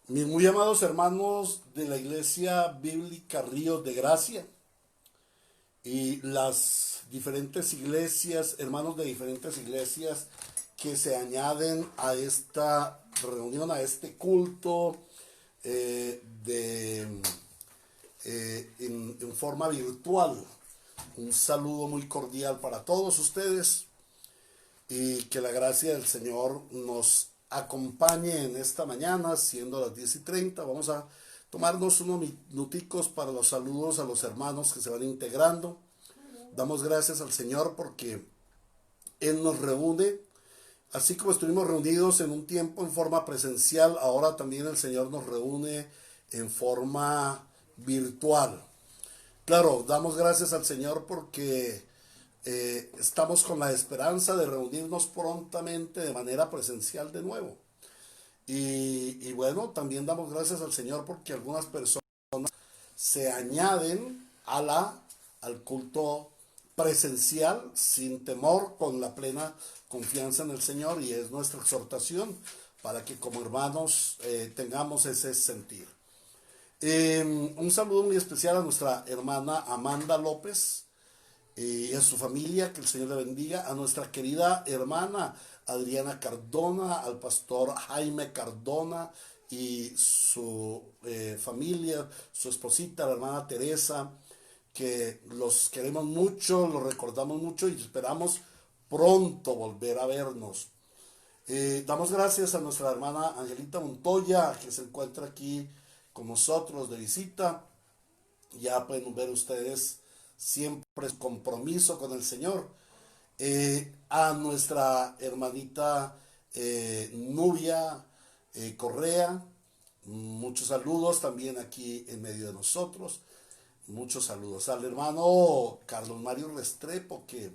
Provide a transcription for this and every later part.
Mis muy amados hermanos de la Iglesia Bíblica Ríos de Gracia y las diferentes iglesias, hermanos de diferentes iglesias que se añaden a esta reunión, a este culto en forma virtual. Un saludo muy cordial para todos ustedes y que la gracia del Señor nos acompañe en esta mañana, siendo las 10:30. Vamos a tomarnos unos minuticos para los saludos a los hermanos que se van integrando. Damos gracias al Señor porque Él nos reúne, así como estuvimos reunidos en un tiempo en forma presencial, ahora también el Señor nos reúne en forma virtual. Claro, damos gracias al Señor porque estamos con la esperanza de reunirnos prontamente de manera presencial de nuevo. Y bueno, también damos gracias al Señor porque algunas personas se añaden al culto presencial sin temor, con la plena confianza en el Señor, y es nuestra exhortación para que como hermanos tengamos ese sentir. Un saludo muy especial a nuestra hermana Amanda López y a su familia, que el Señor le bendiga, a nuestra querida hermana Adriana Cardona, al pastor Jaime Cardona y su familia, su esposita, la hermana Teresa, que los queremos mucho, los recordamos mucho y esperamos pronto volver a vernos. Damos gracias a nuestra hermana Angelita Montoya, que se encuentra aquí con nosotros de visita. Ya pueden ver ustedes siempre su compromiso con el Señor. A nuestra hermanita Nubia Correa, muchos saludos también aquí en medio de nosotros. Muchos saludos al hermano Carlos Mario Restrepo, que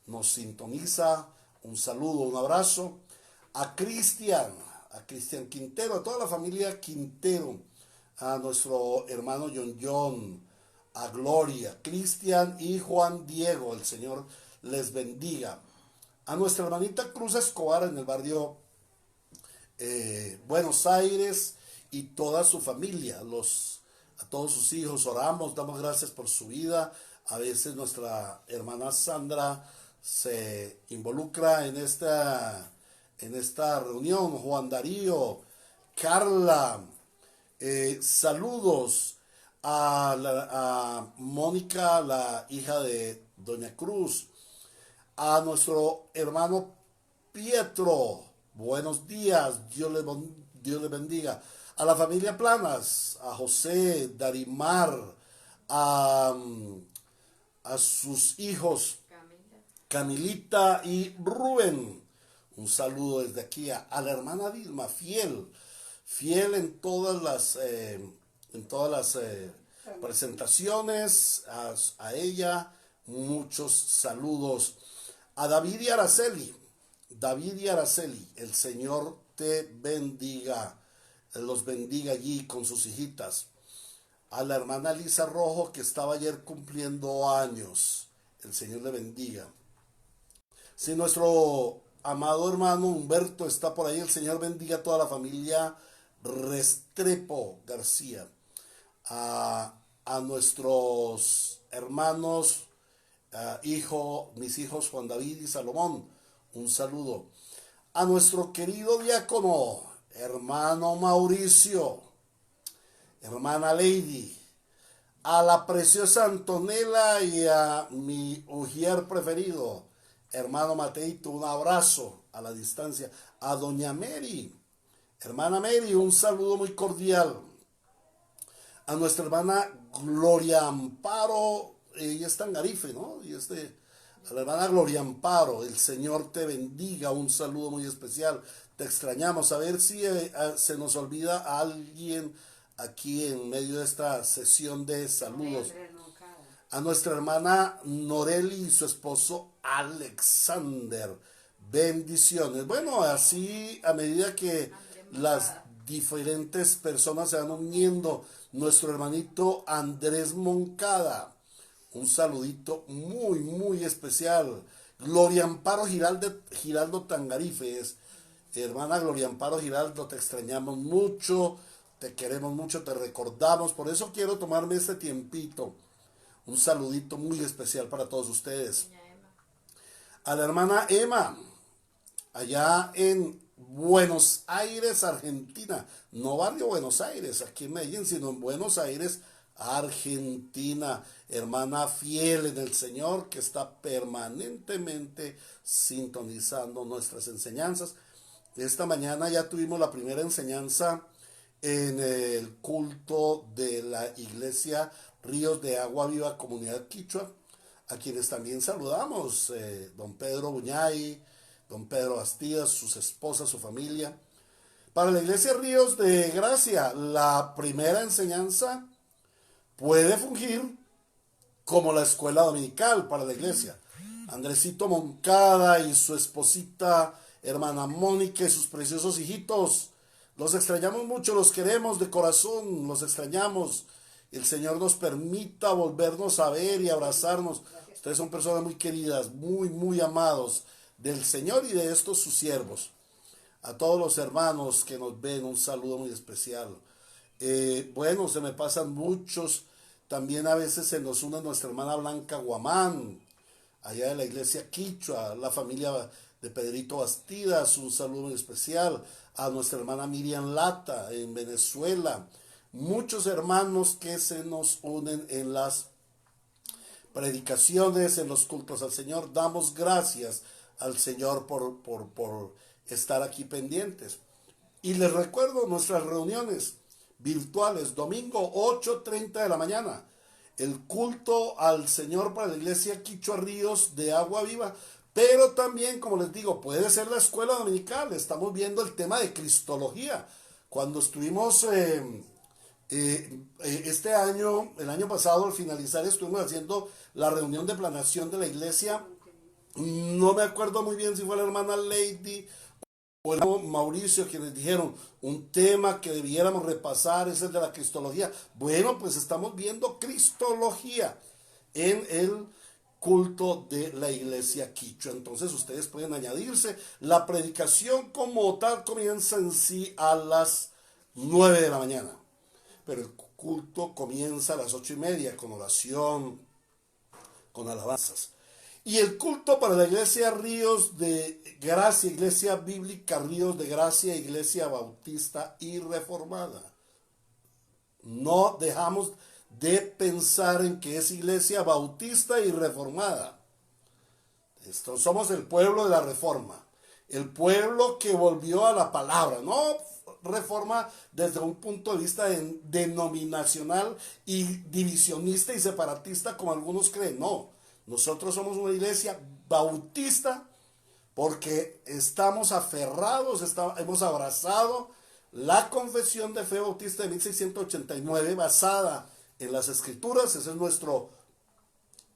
nos sintoniza. Un saludo, un abrazo. A Cristian Quintero, a toda la familia Quintero, a nuestro hermano John, a Gloria, Cristian y Juan Diego, el Señor les bendiga. A nuestra hermanita Cruz Escobar en el barrio Buenos Aires y toda su familia, a todos sus hijos, oramos, damos gracias por su vida. A veces nuestra hermana Sandra se involucra en esta reunión. Juan Darío, Carla, saludos a Mónica, la hija de Doña Cruz, a nuestro hermano Pietro, buenos días, Dios le bendiga, a la familia Planas, a José, Darimar, a, a sus hijos Camilita y Rubén. Un saludo desde aquí a la hermana Vilma, fiel en todas las presentaciones, a ella muchos saludos. A David y Araceli, el Señor te bendiga, los bendiga allí con sus hijitas. A la hermana Lisa Rojo, que estaba ayer cumpliendo años, el Señor le bendiga. Si nuestro amado hermano Humberto está por ahí, el Señor bendiga a toda la familia Restrepo García. A nuestros hermanos, mis hijos Juan David y Salomón, un saludo. A nuestro querido diácono, hermano Mauricio, hermana Lady, a la preciosa Antonella y a mi ujier preferido, hermano Mateito, un abrazo a la distancia. A doña Mary, hermana Mary, un saludo muy cordial. A nuestra hermana Gloria Amparo, ella está en Garife, ¿no? A la hermana Gloria Amparo, el Señor te bendiga, un saludo muy especial. Te extrañamos. A ver si se nos olvida a alguien aquí en medio de esta sesión de saludos. A nuestra hermana Noreli y su esposo Alexander, bendiciones. Bueno, así a medida que las diferentes personas se van uniendo, nuestro hermanito Andrés Moncada, un saludito muy, muy especial. Gloria Amparo Giraldo Tangarife, hermana Gloria Amparo Giraldo, te extrañamos mucho. te queremos mucho, te recordamos. Por eso quiero tomarme este tiempito. Un saludito muy especial para todos ustedes. A la hermana Emma, allá en Buenos Aires, Argentina. No barrio Buenos Aires, aquí en Medellín, sino en Buenos Aires, Argentina. Hermana fiel en el Señor que está permanentemente sintonizando nuestras enseñanzas. Esta mañana ya tuvimos la primera enseñanza en el culto de la iglesia Ríos de Agua Viva Comunidad Quichua, a quienes también saludamos, don Pedro Buñay, don Pedro Bastidas, sus esposas, su familia. Para la iglesia Ríos de Gracia, la primera enseñanza puede fungir como la escuela dominical para la iglesia. Andresito Moncada y su esposita hermana Mónica y sus preciosos hijitos, los extrañamos mucho, los queremos de corazón, los extrañamos. El Señor nos permita volvernos a ver y abrazarnos. Ustedes son personas muy queridas, muy, muy amados del Señor y de estos sus siervos. A todos los hermanos que nos ven, un saludo muy especial. Bueno, se me pasan muchos. También a veces se nos une nuestra hermana Blanca Guamán, allá de la iglesia Quichua, la familia de Pedrito Bastidas, un saludo muy especial. A nuestra hermana Miriam Lata en Venezuela. Muchos hermanos que se nos unen en las predicaciones, en los cultos al Señor. Damos gracias al Señor por estar aquí pendientes. Y les recuerdo nuestras reuniones virtuales, domingo 8:30 de la mañana. El culto al Señor para la iglesia Quichua Ríos de Agua Viva. Pero también, como les digo, puede ser la escuela dominical. Estamos viendo el tema de Cristología. Cuando estuvimos este año, el año pasado, al finalizar, estuvimos haciendo la reunión de planeación de la iglesia. No me acuerdo muy bien si fue la hermana Lady o el hermano Mauricio quienes dijeron un tema que debiéramos repasar es el de la Cristología. Bueno, pues estamos viendo Cristología en el culto de la iglesia Quichua. Entonces ustedes pueden añadirse. La predicación como tal comienza en sí a las 9 de la mañana. Pero el culto comienza a las 8:30 con oración, con alabanzas. Y el culto para la iglesia Ríos de Gracia, iglesia bíblica Ríos de Gracia, iglesia bautista y reformada. No dejamos de pensar en que es iglesia bautista y reformada. Somos el pueblo de la reforma, el pueblo que volvió a la palabra, no reforma desde un punto de vista denominacional y divisionista y separatista como algunos creen. No, nosotros somos una iglesia bautista porque estamos aferrados, hemos abrazado la confesión de fe bautista de 1689 basada en las escrituras. Ese es nuestro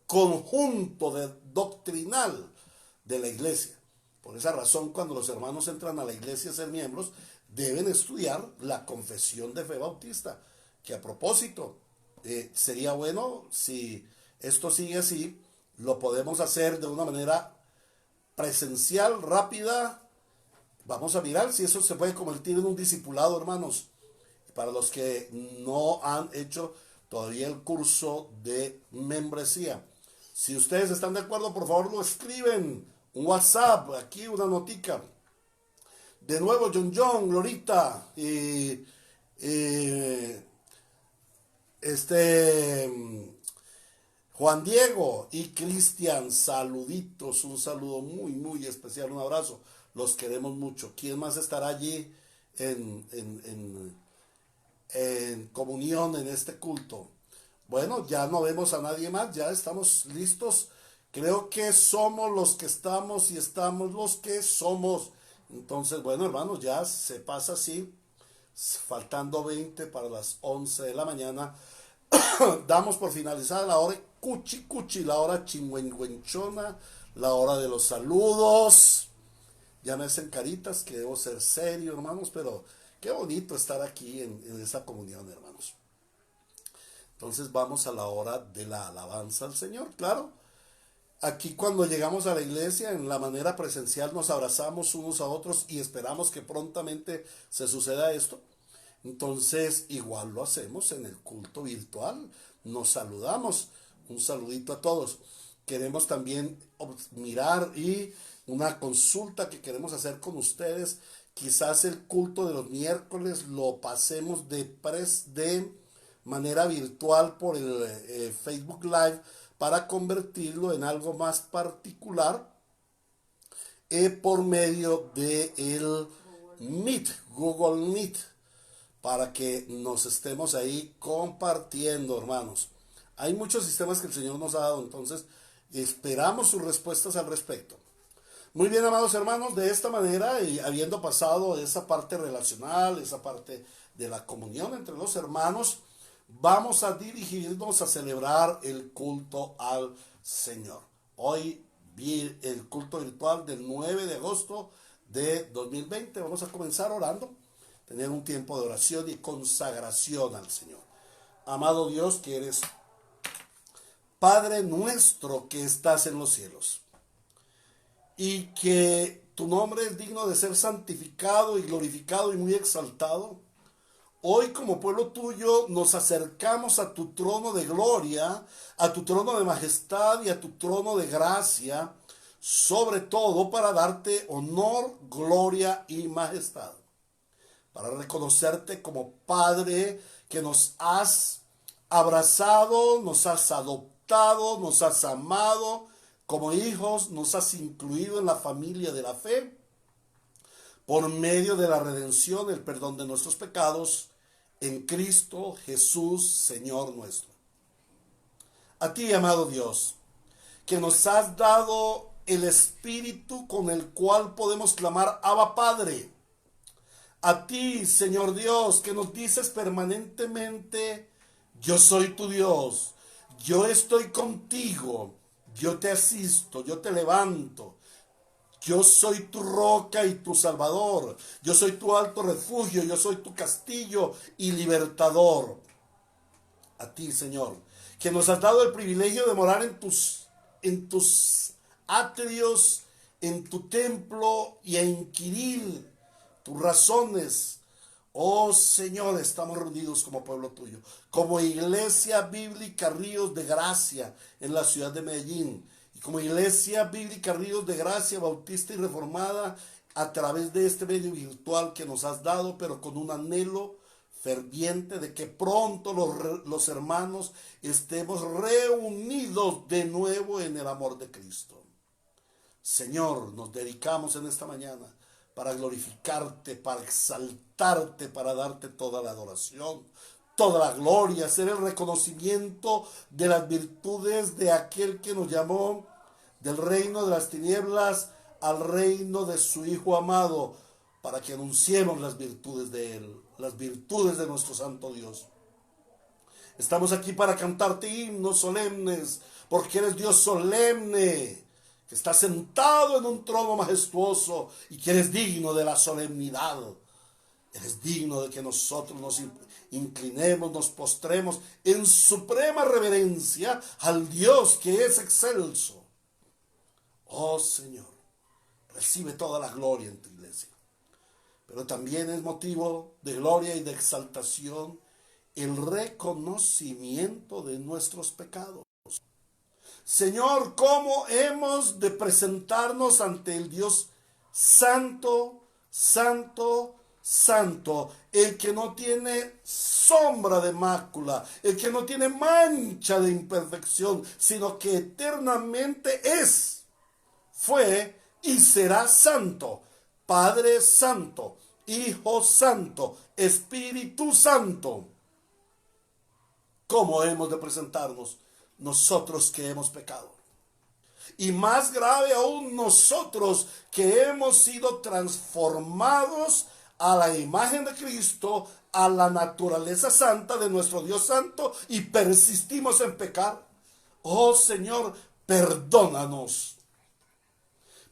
conjunto doctrinal de la iglesia. Por esa razón, cuando los hermanos entran a la iglesia a ser miembros, deben estudiar la confesión de fe bautista, que a propósito, sería bueno si esto sigue así, lo podemos hacer de una manera presencial, rápida. Vamos a mirar si eso se puede convertir en un discipulado, hermanos. Para los que no han hecho todavía el curso de membresía. Si ustedes están de acuerdo, por favor lo escriben. Un WhatsApp, aquí una notica. De nuevo, John, Glorita, Juan Diego y Cristian, saluditos, un saludo muy, muy especial, un abrazo. Los queremos mucho. ¿Quién más estará allí en comunión en este culto? Bueno, ya no vemos a nadie más, ya estamos listos. Creo que somos los que estamos y estamos los que somos. Entonces, bueno, hermanos, ya se pasa así, faltando 20 para las 11 de la mañana. Damos por finalizada la hora cuchi cuchi, la hora chingüengüenchona, la hora de los saludos. Ya me hacen caritas que debo ser serio, hermanos, pero qué bonito estar aquí en esa comunión, hermanos. Entonces vamos a la hora de la alabanza al Señor, claro. Aquí cuando llegamos a la iglesia, en la manera presencial, nos abrazamos unos a otros y esperamos que prontamente se suceda esto. Entonces, igual lo hacemos en el culto virtual. Nos saludamos. Un saludito a todos. Queremos también mirar y una consulta que queremos hacer con ustedes. Quizás el culto de los miércoles lo pasemos de manera virtual por el Facebook Live para convertirlo en algo más particular por medio de el Meet, Google Meet, para que nos estemos ahí compartiendo, hermanos. Hay muchos sistemas que el Señor nos ha dado, entonces esperamos sus respuestas al respecto. Muy bien, amados hermanos, de esta manera, y habiendo pasado esa parte relacional, esa parte de la comunión entre los hermanos, vamos a dirigirnos a celebrar el culto al Señor. Hoy vi el culto virtual del 9 de agosto de 2020. Vamos a comenzar orando, tener un tiempo de oración y consagración al Señor. Amado Dios, que eres Padre nuestro que estás en los cielos, y que tu nombre es digno de ser santificado y glorificado y muy exaltado. Hoy como pueblo tuyo nos acercamos a tu trono de gloria, a tu trono de majestad y a tu trono de gracia, sobre todo para darte honor, gloria y majestad, para reconocerte como Padre que nos has abrazado, nos has adoptado, nos has amado como hijos, nos has incluido en la familia de la fe, por medio de la redención, el perdón de nuestros pecados, en Cristo Jesús, Señor nuestro. A ti, amado Dios, que nos has dado el Espíritu con el cual podemos clamar Abba Padre. A ti, Señor Dios, que nos dices permanentemente, yo soy tu Dios, yo estoy contigo, yo te asisto, yo te levanto. Yo soy tu roca y tu salvador. Yo soy tu alto refugio. Yo soy tu castillo y libertador. A ti, Señor, que nos has dado el privilegio de morar en tus atrios, en tu templo y a inquirir tus razones. Oh Señor, estamos reunidos como pueblo tuyo, como Iglesia Bíblica Ríos de Gracia en la ciudad de Medellín. Como Iglesia Bíblica Ríos de Gracia, Bautista y Reformada, a través de este medio virtual que nos has dado, pero con un anhelo ferviente de que pronto los hermanos estemos reunidos de nuevo en el amor de Cristo. Señor, nos dedicamos en esta mañana para glorificarte, para exaltarte, para darte toda la adoración, toda la gloria, hacer el reconocimiento de las virtudes de aquel que nos llamó del reino de las tinieblas al reino de su Hijo amado, para que anunciemos las virtudes de Él, las virtudes de nuestro Santo Dios. Estamos aquí para cantarte himnos solemnes, porque eres Dios solemne, que está sentado en un trono majestuoso y que eres digno de la solemnidad. Eres digno de que nosotros nos inclinemos, nos postremos en suprema reverencia al Dios que es excelso. Oh Señor, recibe toda la gloria en tu iglesia. Pero también es motivo de gloria y de exaltación el reconocimiento de nuestros pecados. Señor, ¿cómo hemos de presentarnos ante el Dios santo, santo, santo, el que no tiene sombra de mácula, el que no tiene mancha de imperfección, sino que eternamente es, fue y será santo, Padre santo, Hijo santo, Espíritu santo? ¿Cómo hemos de presentarnos nosotros que hemos pecado? Y más grave aún, nosotros que hemos sido transformados a la imagen de Cristo, a la naturaleza santa de nuestro Dios santo, y persistimos en pecar. Oh Señor, perdónanos.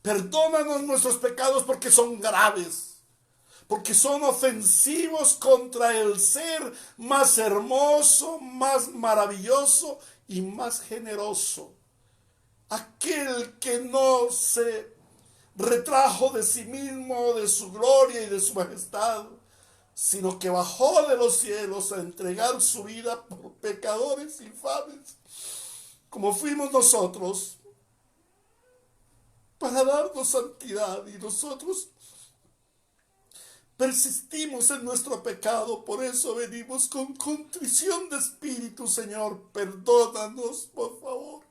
Perdónanos nuestros pecados, porque son graves, porque son ofensivos contra el ser más hermoso, más maravilloso y más generoso. Aquel que no se retrajo de sí mismo, de su gloria y de su majestad, sino que bajó de los cielos a entregar su vida por pecadores infames, como fuimos nosotros, para darnos santidad, y nosotros persistimos en nuestro pecado. Por eso venimos con contrición de espíritu. Señor, perdónanos, por favor.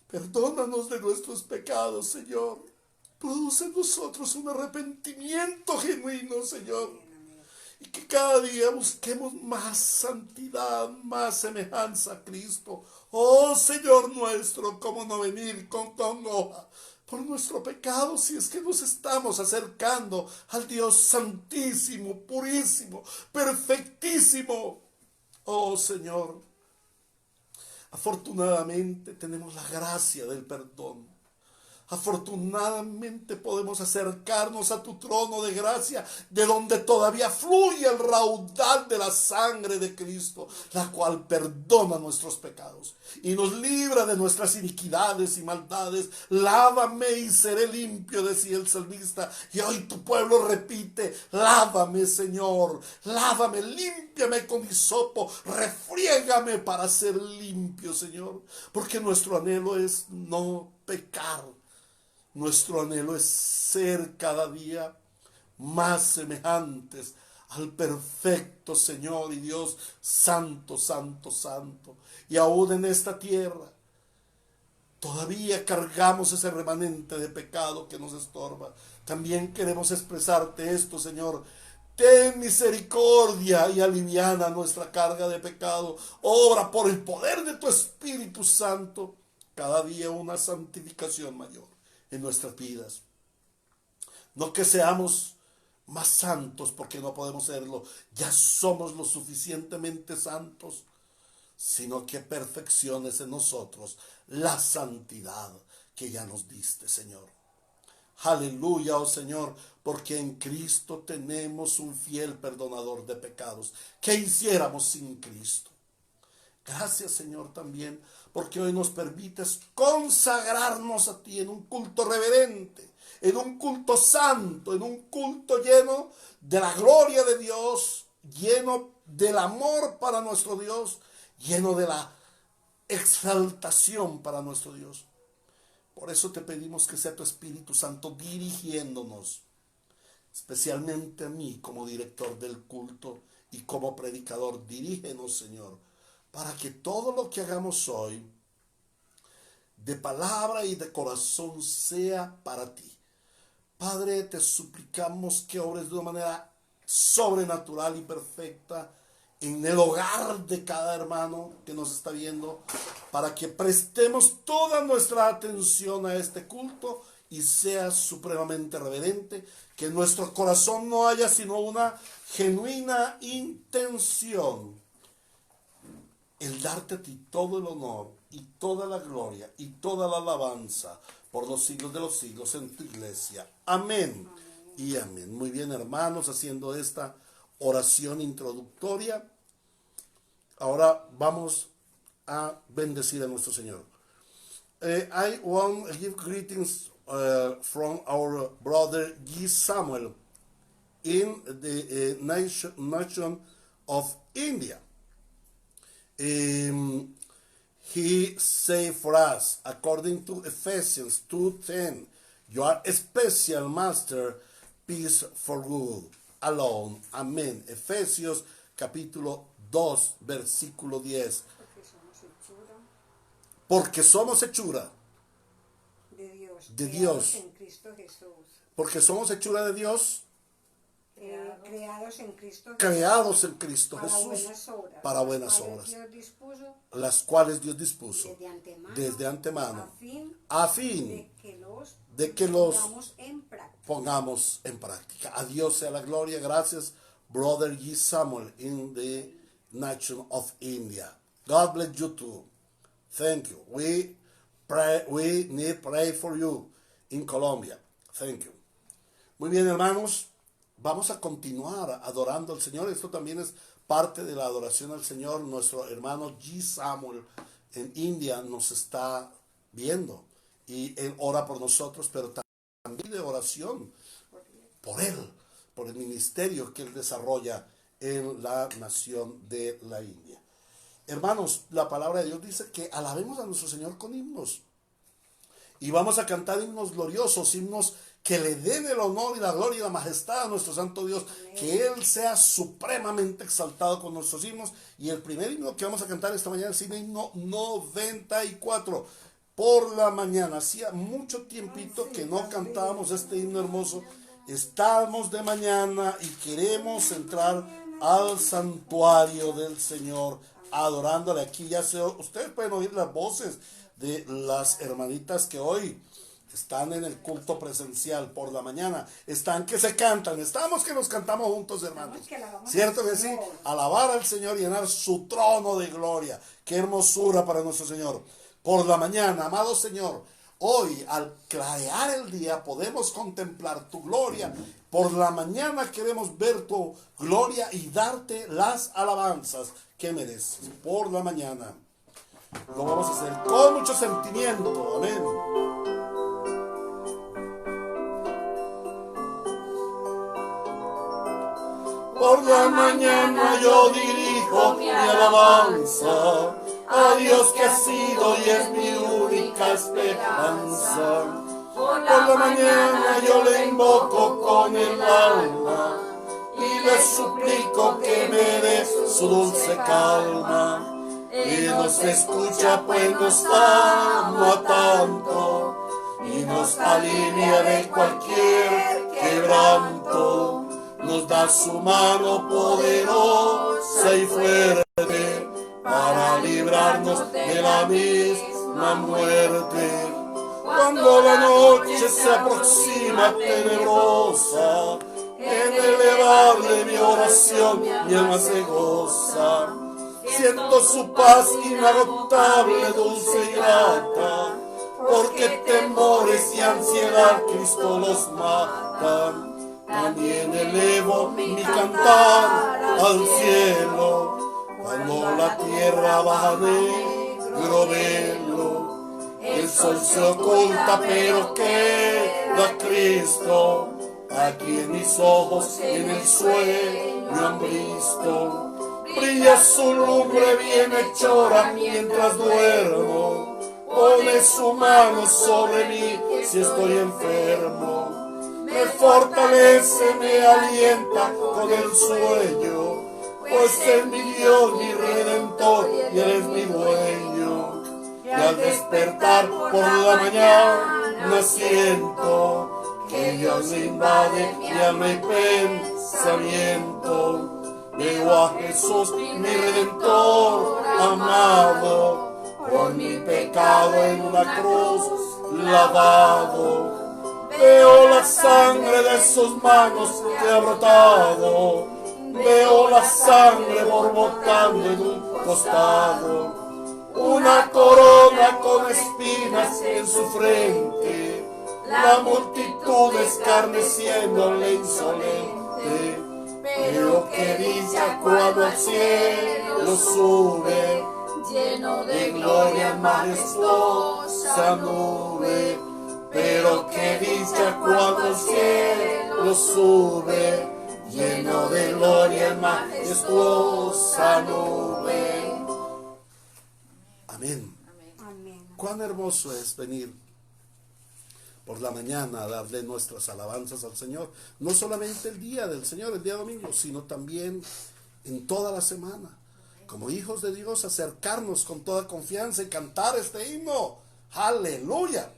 Perdónanos de nuestros pecados, Señor. Produce en nosotros un arrepentimiento genuino, Señor. Y que cada día busquemos más santidad, más semejanza a Cristo. Oh Señor nuestro, ¿cómo no venir con congoja por nuestro pecado, si es que nos estamos acercando al Dios santísimo, purísimo, perfectísimo? Oh Señor, afortunadamente tenemos la gracia del perdón. Afortunadamente podemos acercarnos a tu trono de gracia, de donde todavía fluye el raudal de la sangre de Cristo, la cual perdona nuestros pecados y nos libra de nuestras iniquidades y maldades. Lávame y seré limpio, decía el salmista, y hoy tu pueblo repite: lávame, Señor, lávame, límpiame con hisopo, refriégame para ser limpio, Señor, porque nuestro anhelo es no pecar. Nuestro anhelo es ser cada día más semejantes al perfecto Señor y Dios santo, santo, santo. Y aún en esta tierra todavía cargamos ese remanente de pecado que nos estorba. También queremos expresarte esto, Señor. Ten misericordia y aliviana nuestra carga de pecado. Obra por el poder de tu Espíritu Santo cada día una santificación mayor en nuestras vidas. No que seamos más santos, porque no podemos serlo, ya somos lo suficientemente santos, sino que perfecciones en nosotros la santidad que ya nos diste, Señor. Aleluya, oh Señor, porque en Cristo tenemos un fiel perdonador de pecados. ¿Qué hiciéramos sin Cristo? Gracias, Señor, también porque hoy nos permites consagrarnos a ti en un culto reverente, en un culto santo, en un culto lleno de la gloria de Dios, lleno del amor para nuestro Dios, lleno de la exaltación para nuestro Dios. Por eso te pedimos que sea tu Espíritu Santo dirigiéndonos, especialmente a mí como director del culto y como predicador. Dirígenos, Señor, para que todo lo que hagamos hoy, de palabra y de corazón, sea para ti. Padre, te suplicamos que obres de una manera sobrenatural y perfecta en el hogar de cada hermano que nos está viendo, para que prestemos toda nuestra atención a este culto y sea supremamente reverente, que en nuestro corazón no haya sino una genuina intención, el darte a ti todo el honor y toda la gloria y toda la alabanza por los siglos de los siglos en tu iglesia. Amén. Y amén. Muy bien, hermanos, haciendo esta oración introductoria, ahora vamos a bendecir a nuestro Señor. I want to give greetings from our brother G. Samuel in the nation of India. He say for us, according to Ephesians 2:10, you are a special master, peace for good, alone. Amén. Efesios capítulo 2, versículo 10. Porque somos hechura de Dios. En Cristo Jesús. Porque somos hechura de Dios. Creados en Cristo Jesús, Creados en Cristo para Jesús buenas obras, para buenas obras, Dios dispuso las cuales Dios dispuso desde antemano a fin de que los pongamos en práctica. A Dios sea la gloria. Gracias, brother G. Samuel in the nation of India. God bless you too. Thank you. We need pray for you in Colombia. Thank you. Muy bien, hermanos. Vamos a continuar adorando al Señor. Esto también es parte de la adoración al Señor. Nuestro hermano G. Samuel en India nos está viendo y él ora por nosotros, pero también de oración por él, por el ministerio que él desarrolla en la nación de la India. Hermanos, la palabra de Dios dice que alabemos a nuestro Señor con himnos. Y vamos a cantar himnos gloriosos, himnos que le den el honor y la gloria y la majestad a nuestro santo Dios. Amén. Que Él sea supremamente exaltado con nuestros himnos. Y el primer himno que vamos a cantar esta mañana es el himno 94. Por la mañana, hacía mucho tiempito que no cantábamos este himno hermoso. Estamos de mañana y queremos entrar al santuario del Señor, adorándole. Aquí ya ustedes pueden oír las voces de las hermanitas que hoy están en el culto presencial por la mañana. Están que se cantan. Estamos que nos cantamos juntos, hermanos. ¿Cierto que sí? Alabar al Señor y llenar su trono de gloria. Qué hermosura para nuestro Señor. Por la mañana, amado Señor, hoy al clarear el día podemos contemplar tu gloria. Por la mañana queremos ver tu gloria y darte las alabanzas que mereces. Por la mañana lo vamos a hacer con mucho sentimiento. Amén. Por la mañana yo dirijo mi alabanza a Dios que ha sido y es mi única esperanza. Por la mañana yo le invoco con el alma y le suplico que me dé su dulce calma. Y nos escucha pues nos ama tanto y nos alivia de cualquier quebranto. Nos da su mano poderosa y fuerte para librarnos de la misma muerte. Cuando la noche se aproxima tenebrosa, en elevarle mi oración mi alma se goza. Siento su paz inagotable, dulce y grata, porque temores y ansiedad Cristo los mata. También elevo mi cantar al cielo, cuando la tierra baja negro velo. El sol se oculta pero queda Cristo, aquí en mis ojos en el sueño han visto. Brilla su lumbre bienhechora mientras duermo, pone su mano sobre mí si estoy enfermo. Me fortalece, me alienta con el sueño, pues es mi Dios, mi Redentor, y Él es mi dueño. Y al despertar por la mañana siento que Dios me invade mi alma y pensamiento. Veo a Jesús, mi Redentor amado, por mi pecado en la cruz lavado. Veo la sangre de sus manos que ha brotado, veo la sangre borbotando en un costado, una corona con espinas en su frente, la multitud escarneciéndole insolente. Pero que dicha cuando al cielo sube, lleno de gloria majestuosa nube. Pero que dicha cuando al cielo sube, lleno de gloria majestuosa nube. Amén. Amén. Cuán hermoso es venir por la mañana a darle nuestras alabanzas al Señor. No solamente el día del Señor, el día domingo, sino también en toda la semana. Como hijos de Dios, acercarnos con toda confianza y cantar este himno. ¡Aleluya!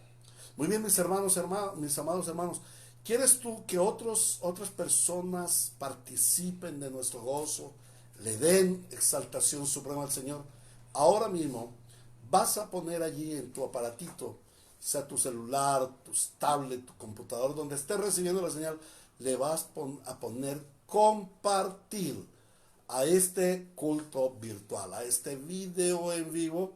Muy bien, mis hermanos, mis amados hermanos. ¿Quieres tú que otras personas participen de nuestro gozo, le den exaltación suprema al Señor? Ahora mismo vas a poner allí en tu aparatito, sea tu celular, tu tablet, tu computador, donde estés recibiendo la señal, le vas a poner compartir a este culto virtual, a este video en vivo.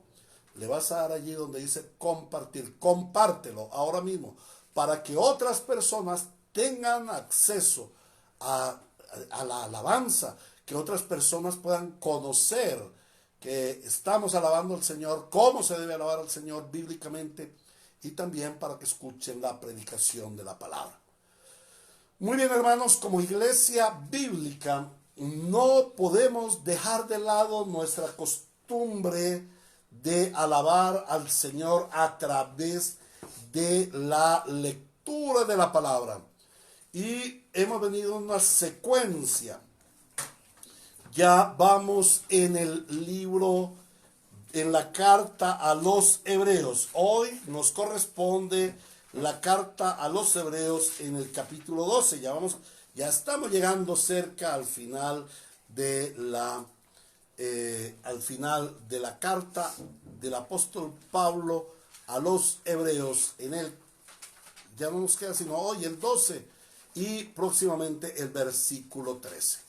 Le vas a dar allí donde dice compartir. Compártelo ahora mismo para que otras personas tengan acceso a la alabanza, que otras personas puedan conocer que estamos alabando al Señor, cómo se debe alabar al Señor bíblicamente, y también para que escuchen la predicación de la palabra. Muy bien, hermanos, como iglesia bíblica no podemos dejar de lado nuestra costumbre de alabar al Señor a través de la lectura de la palabra. Y hemos venido en una secuencia. Ya vamos en el libro, en la carta a los Hebreos. Hoy nos corresponde la carta a los Hebreos en el capítulo 12. Ya estamos llegando cerca al final de la carta del apóstol Pablo a los Hebreos. Ya no nos queda sino hoy el 12 y próximamente el versículo 13.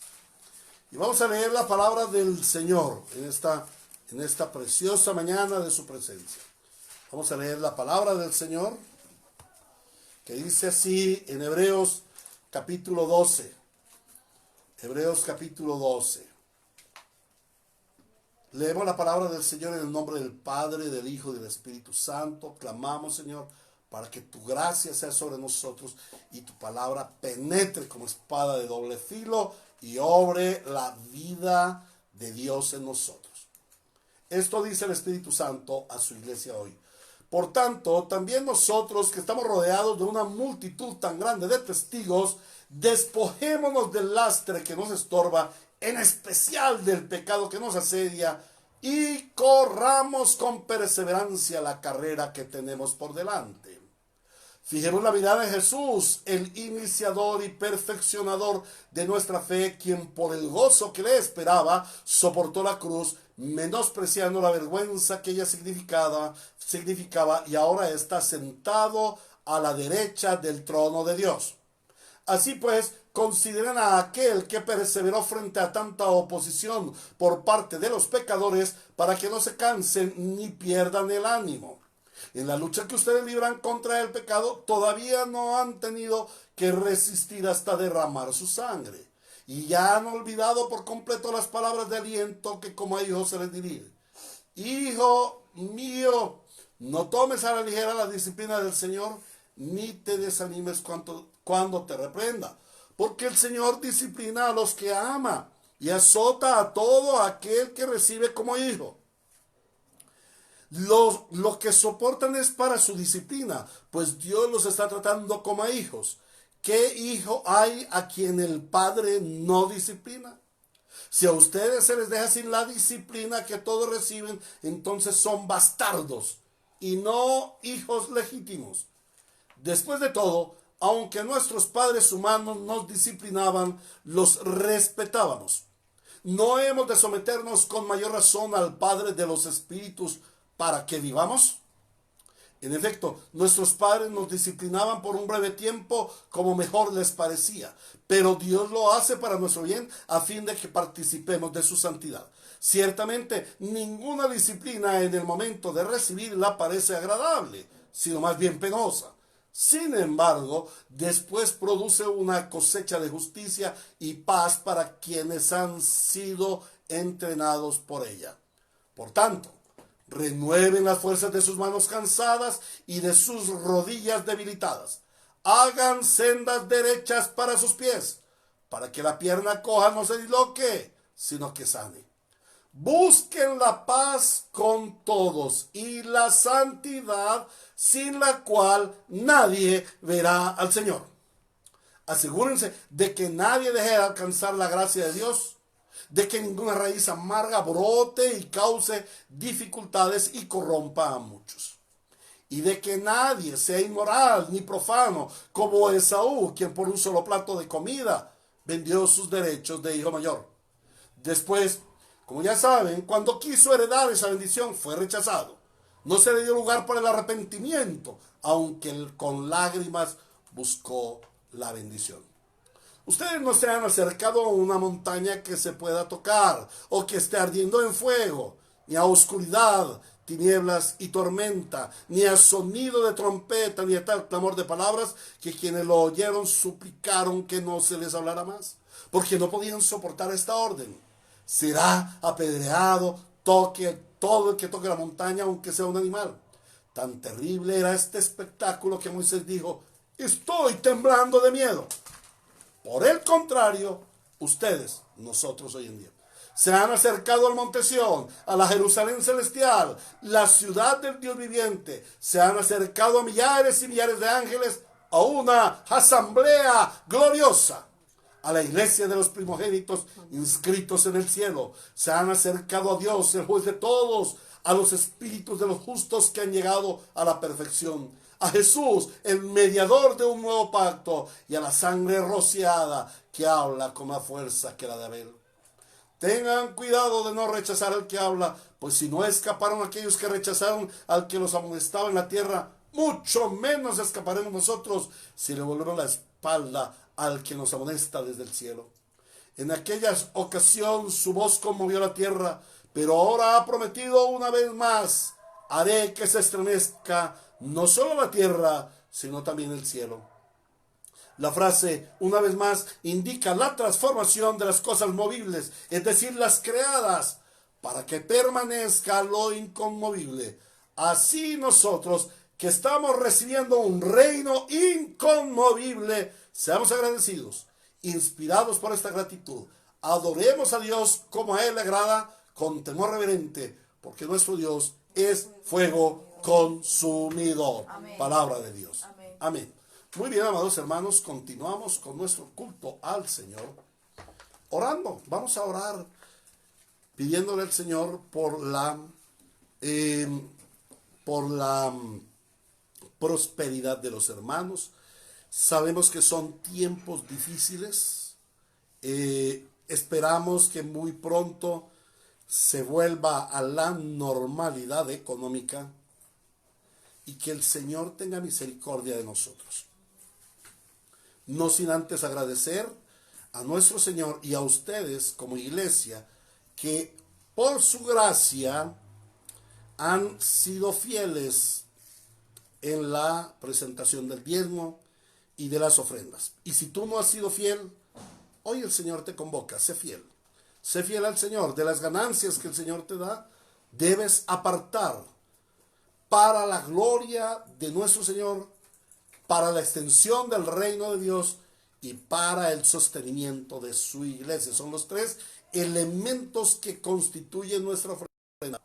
Y vamos a leer la palabra del Señor en esta preciosa mañana de su presencia. Vamos a leer la palabra del Señor, que dice así en Hebreos capítulo 12. Hebreos capítulo 12. Leemos la palabra del Señor en el nombre del Padre, del Hijo y del Espíritu Santo. Clamamos, Señor, para que tu gracia sea sobre nosotros y tu palabra penetre como espada de doble filo y obre la vida de Dios en nosotros. Esto dice el Espíritu Santo a su iglesia hoy. Por tanto, también nosotros que estamos rodeados de una multitud tan grande de testigos, despojémonos del lastre que nos estorba, en especial del pecado que nos asedia, y corramos con perseverancia la carrera que tenemos por delante. Fijemos la mirada en Jesús, el iniciador y perfeccionador de nuestra fe, quien por el gozo que le esperaba soportó la cruz, menospreciando la vergüenza que ella significaba, y ahora está sentado a la derecha del trono de Dios. Así pues, consideren a aquel que perseveró frente a tanta oposición por parte de los pecadores, para que no se cansen ni pierdan el ánimo. En la lucha que ustedes libran contra el pecado, todavía no han tenido que resistir hasta derramar su sangre. Y ya han olvidado por completo las palabras de aliento que como a hijos se les dirige. Hijo mío, no tomes a la ligera la disciplina del Señor, ni te desanimes cuando te reprenda. Porque el Señor disciplina a los que ama y azota a todo aquel que recibe como hijo. Lo que soportan es para su disciplina, pues Dios los está tratando como a hijos. ¿Qué hijo hay a quien el Padre no disciplina? Si a ustedes se les deja sin la disciplina que todos reciben, entonces son bastardos y no hijos legítimos. Después de todo, aunque nuestros padres humanos nos disciplinaban, los respetábamos. ¿No hemos de someternos con mayor razón al Padre de los Espíritus para que vivamos? En efecto, nuestros padres nos disciplinaban por un breve tiempo como mejor les parecía, pero Dios lo hace para nuestro bien a fin de que participemos de su santidad. Ciertamente, ninguna disciplina en el momento de recibirla parece agradable, sino más bien penosa. Sin embargo, después produce una cosecha de justicia y paz para quienes han sido entrenados por ella. Por tanto, renueven las fuerzas de sus manos cansadas y de sus rodillas debilitadas. Hagan sendas derechas para sus pies, para que la pierna coja no se disloque, sino que sane. Busquen la paz con todos y la santidad, sin la cual nadie verá al Señor. Asegúrense de que nadie deje de alcanzar la gracia de Dios, de que ninguna raíz amarga brote y cause dificultades y corrompa a muchos. Y de que nadie sea inmoral ni profano como Esaú, quien por un solo plato de comida vendió sus derechos de hijo mayor. Después, como ya saben, cuando quiso heredar esa bendición fue rechazado. No se le dio lugar para el arrepentimiento, aunque él con lágrimas buscó la bendición. Ustedes no se han acercado a una montaña que se pueda tocar o que esté ardiendo en fuego, ni a oscuridad, tinieblas y tormenta, ni a sonido de trompeta, ni a tal clamor de palabras que quienes lo oyeron suplicaron que no se les hablara más, porque no podían soportar esta orden. Será apedreado todo el que toque la montaña, aunque sea un animal. Tan terrible era este espectáculo que Moisés dijo: estoy temblando de miedo. Por el contrario, ustedes, nosotros hoy en día, se han acercado al monte Sión, a la Jerusalén celestial, la ciudad del Dios viviente. Se han acercado a millares y millares de ángeles, a una asamblea gloriosa, a la iglesia de los primogénitos inscritos en el cielo. Se han acercado a Dios, el juez de todos, a los espíritus de los justos que han llegado a la perfección, a Jesús, el mediador de un nuevo pacto, y a la sangre rociada que habla con más fuerza que la de Abel. Tengan cuidado de no rechazar al que habla, pues si no escaparon aquellos que rechazaron al que los amonestaba en la tierra, mucho menos escaparemos nosotros si le volvemos la espalda al que nos amonesta desde el cielo. En aquella ocasión su voz conmovió la tierra, pero ahora ha prometido una vez más: haré que se estremezca no solo la tierra, sino también el cielo. La frase una vez más indica la transformación de las cosas movibles, es decir, las creadas, para que permanezca lo inconmovible. Así nosotros, que estamos recibiendo un reino inconmovible, seamos agradecidos, inspirados por esta gratitud. Adoremos a Dios como a Él le agrada, con temor reverente, porque nuestro Dios es fuego consumidor. Amén. Palabra de Dios. Amén. Amén. Muy bien, amados hermanos, continuamos con nuestro culto al Señor, orando. Vamos a orar pidiéndole al Señor por la prosperidad de los hermanos. Sabemos que son tiempos difíciles. Esperamos que muy pronto se vuelva a la normalidad económica y que el Señor tenga misericordia de nosotros. No sin antes agradecer a nuestro Señor y a ustedes como iglesia, que por su gracia han sido fieles en la presentación del diezmo y de las ofrendas. Y si tú no has sido fiel, hoy el Señor te convoca: sé fiel. Sé fiel al Señor. De las ganancias que el Señor te da, debes apartar para la gloria de nuestro Señor, para la extensión del reino de Dios y para el sostenimiento de su iglesia. Son los tres elementos que constituyen nuestra ofrenda.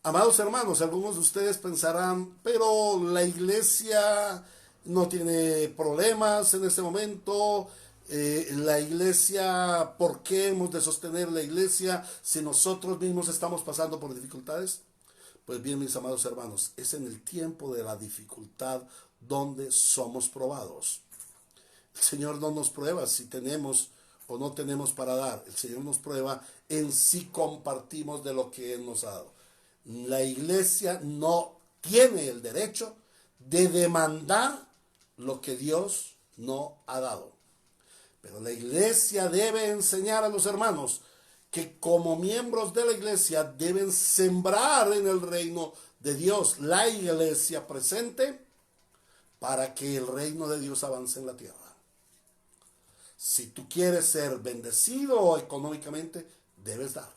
Amados hermanos, algunos de ustedes pensarán: pero la iglesia no tiene problemas en este momento. La iglesia, ¿por qué hemos de sostener la iglesia si nosotros mismos estamos pasando por dificultades? Pues bien, mis amados hermanos, es en el tiempo de la dificultad donde somos probados. El Señor no nos prueba si tenemos o no tenemos para dar. El Señor nos prueba en si compartimos de lo que Él nos ha dado. La iglesia no tiene el derecho de demandar lo que Dios no ha dado. Pero la iglesia debe enseñar a los hermanos que como miembros de la iglesia deben sembrar en el reino de Dios, la iglesia presente, para que el reino de Dios avance en la tierra. Si tú quieres ser bendecido económicamente, debes dar.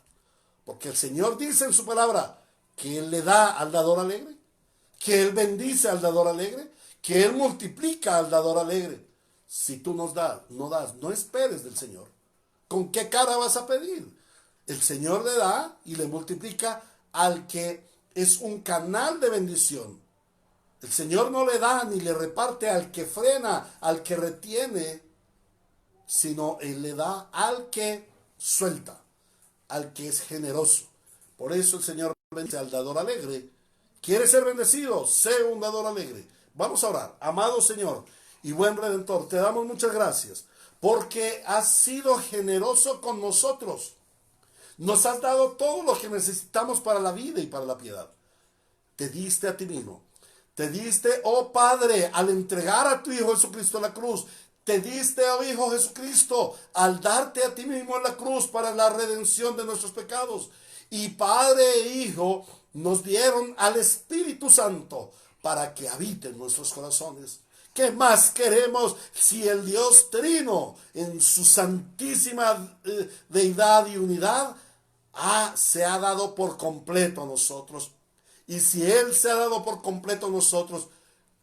Porque el Señor dice en su palabra que Él le da al dador alegre, que Él bendice al dador alegre, que Él multiplica al dador alegre. Si tú no das, no esperes del Señor. ¿Con qué cara vas a pedir? El Señor le da y le multiplica al que es un canal de bendición. El Señor no le da ni le reparte al que frena, al que retiene, sino Él le da al que suelta, al que es generoso. Por eso el Señor bendice al dador alegre. ¿Quieres ser bendecido? Sé un dador alegre. Vamos a orar. Amado Señor y buen Redentor, te damos muchas gracias porque has sido generoso con nosotros. Nos has dado todo lo que necesitamos para la vida y para la piedad. Te diste a ti mismo. Te diste, oh Padre, al entregar a tu Hijo Jesucristo a la cruz. Te diste, oh Hijo Jesucristo, al darte a ti mismo en la cruz para la redención de nuestros pecados. Y Padre e Hijo nos dieron al Espíritu Santo para que habite en nuestros corazones. ¿Qué más queremos si el Dios Trino, en su santísima deidad y unidad, se ha dado por completo a nosotros? Y si Él se ha dado por completo a nosotros,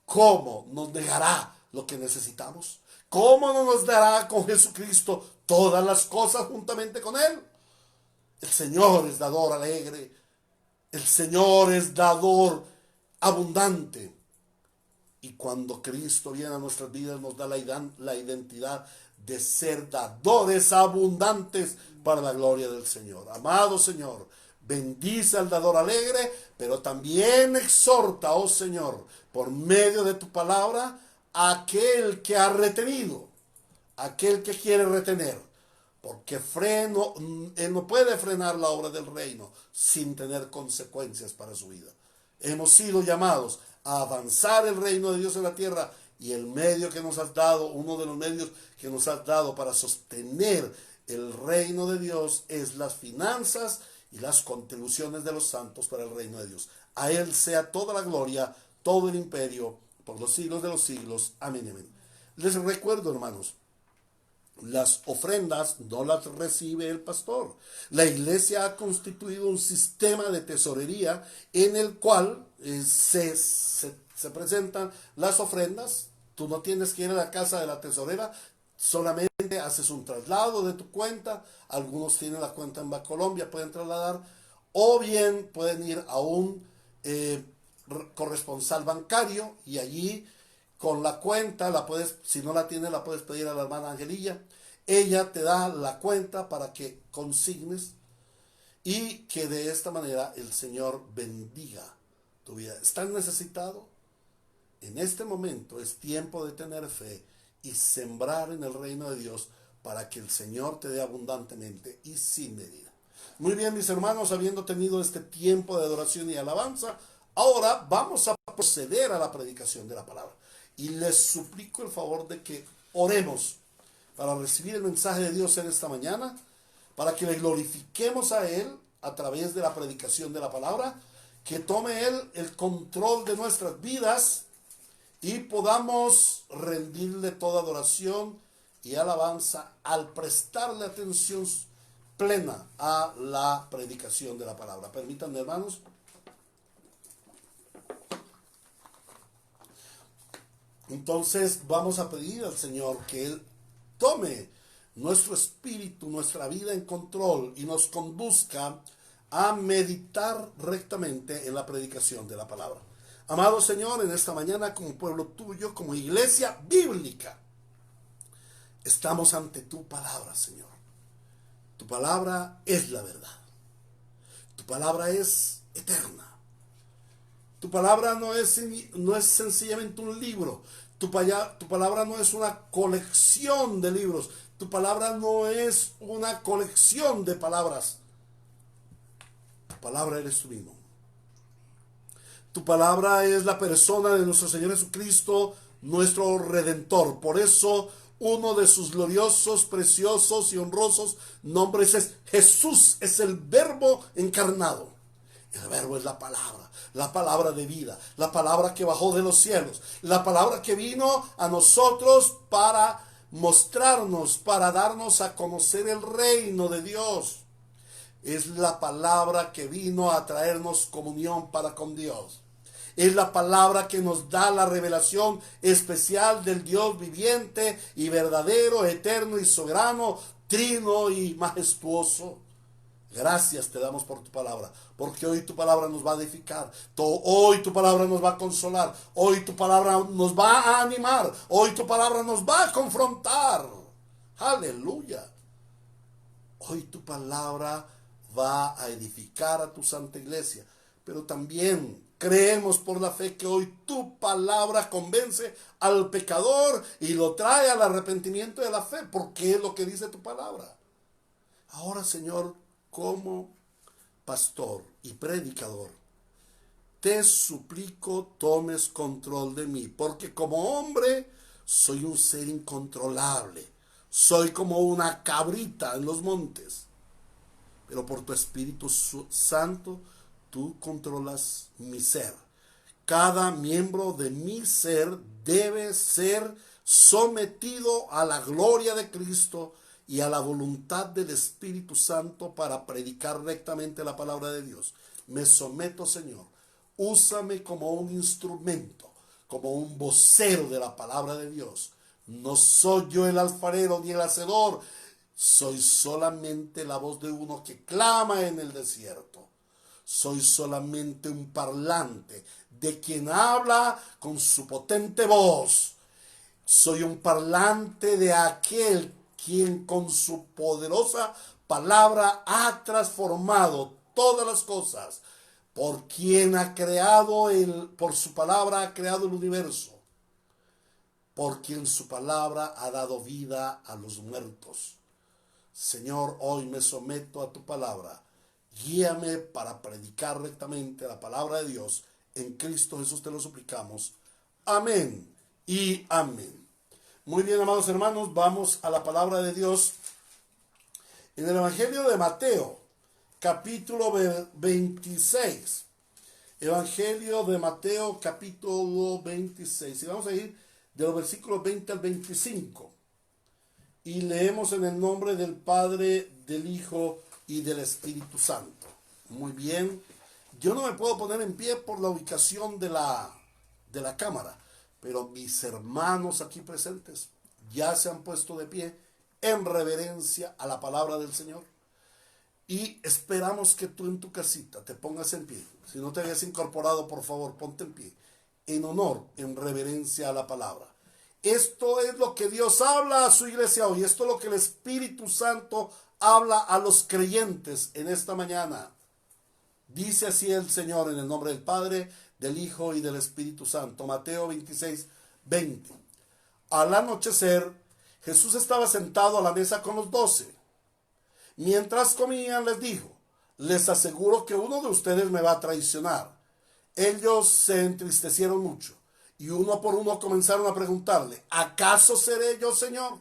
¿cómo nos negará lo que necesitamos? ¿cómo no nos dará con Jesucristo todas las cosas juntamente con Él? El Señor es dador alegre. El Señor es dador abundante. Y cuando Cristo viene a nuestras vidas nos da la identidad de ser dadores abundantes para la gloria del Señor. Amado Señor, bendice al dador alegre, pero también exhorta, oh Señor, por medio de tu palabra, a aquel que ha retenido, aquel que quiere retener, porque él no puede frenar la obra del reino sin tener consecuencias para su vida. Hemos sido llamados a avanzar el reino de Dios en la tierra, y el medio que nos has dado, uno de los medios que nos has dado para sostener el reino de Dios, es las finanzas y las contribuciones de los santos para el reino de Dios. A Él sea toda la gloria, todo el imperio, por los siglos de los siglos. Amén, amén. Les recuerdo, hermanos, las ofrendas no las recibe el pastor. La iglesia ha constituido un sistema de tesorería en el cual se presentan las ofrendas. Tú no tienes que ir a la casa de la tesorera, solamente haces un traslado de tu cuenta. Algunos tienen la cuenta en Bancolombia, pueden trasladar, o bien pueden ir a un corresponsal bancario, y allí con la cuenta, si no la tienes, la puedes pedir a la hermana Angelilla. Ella te da la cuenta para que consignes, y que de esta manera el Señor bendiga tu vida. ¿Estás necesitado? En este momento es tiempo de tener fe y sembrar en el reino de Dios para que el Señor te dé abundantemente y sin medida. Muy bien, mis hermanos, habiendo tenido este tiempo de adoración y alabanza, ahora vamos a proceder a la predicación de la palabra. Y les suplico el favor de que oremos para recibir el mensaje de Dios en esta mañana, para que le glorifiquemos a Él a través de la predicación de la palabra, que tome Él el control de nuestras vidas y podamos rendirle toda adoración y alabanza al prestarle atención plena a la predicación de la palabra. Permítanme, hermanos. Entonces vamos a pedir al Señor que Él tome nuestro espíritu, nuestra vida en control, y nos conduzca a meditar rectamente en la predicación de la palabra. Amado Señor, en esta mañana, como pueblo tuyo, como iglesia bíblica, estamos ante tu palabra, Señor. Tu palabra es la verdad. Tu palabra es eterna. Tu palabra no es sencillamente un libro. Tu palabra no es una colección de libros. Tu palabra no es una colección de palabras. Tu palabra eres tú mismo. Tu palabra es la persona de nuestro Señor Jesucristo, nuestro Redentor. Por eso, uno de sus gloriosos, preciosos y honrosos nombres es Jesús, es el Verbo encarnado. El Verbo es la palabra de vida, la palabra que bajó de los cielos, la palabra que vino a nosotros para mostrarnos, para darnos a conocer el reino de Dios. Es la palabra que vino a traernos comunión para con Dios. Es la palabra que nos da la revelación especial del Dios viviente y verdadero, eterno y soberano, trino y majestuoso. Gracias te damos por tu palabra, porque hoy tu palabra nos va a edificar, hoy tu palabra nos va a consolar, hoy tu palabra nos va a animar, hoy tu palabra nos va a confrontar. Aleluya. Hoy tu palabra va a edificar a tu santa iglesia, pero también creemos por la fe que hoy tu palabra convence al pecador y lo trae al arrepentimiento de la fe, porque es lo que dice tu palabra. Ahora, Señor, como pastor y predicador, te suplico tomes control de mí, porque como hombre soy un ser incontrolable, soy como una cabrita en los montes, pero por tu Espíritu Santo tú controlas mi ser. Cada miembro de mi ser debe ser sometido a la gloria de Cristo y a la voluntad del Espíritu Santo para predicar rectamente la palabra de Dios. Me someto, Señor. Úsame como un instrumento, como un vocero de la palabra de Dios. No soy yo el alfarero ni el hacedor, soy solamente la voz de uno que clama en el desierto. Soy solamente un parlante de quien habla con su potente voz. Soy un parlante de aquel quien con su poderosa palabra ha transformado todas las cosas, por quien ha creado por su palabra ha creado el universo, por quien su palabra ha dado vida a los muertos. Señor, hoy me someto a tu palabra. Guíame para predicar rectamente la palabra de Dios. En Cristo Jesús te lo suplicamos. Amén y amén. Muy bien, amados hermanos, vamos a la palabra de Dios. En el Evangelio de Mateo, capítulo 26. Evangelio de Mateo, capítulo 26. Y vamos a ir de los versículos 20 al 25. Y leemos en el nombre del Padre, del Hijo y del Espíritu Santo. Muy bien. Yo no me puedo poner en pie por la ubicación de la cámara, pero mis hermanos aquí presentes ya se han puesto de pie en reverencia a la palabra del Señor. Y esperamos que tú en tu casita te pongas en pie. Si no te habías incorporado, por favor, ponte en pie. En honor, en reverencia a la palabra. Esto es lo que Dios habla a su iglesia hoy. Esto es lo que el Espíritu Santo habla a los creyentes en esta mañana. Dice así el Señor en el nombre del Padre, del Hijo y del Espíritu Santo. Mateo 26, 20. Al anochecer, Jesús estaba sentado a la mesa con los 12. Mientras comían, les dijo: les aseguro que uno de ustedes me va a traicionar. Ellos se entristecieron mucho y uno por uno comenzaron a preguntarle: ¿acaso seré yo, Señor?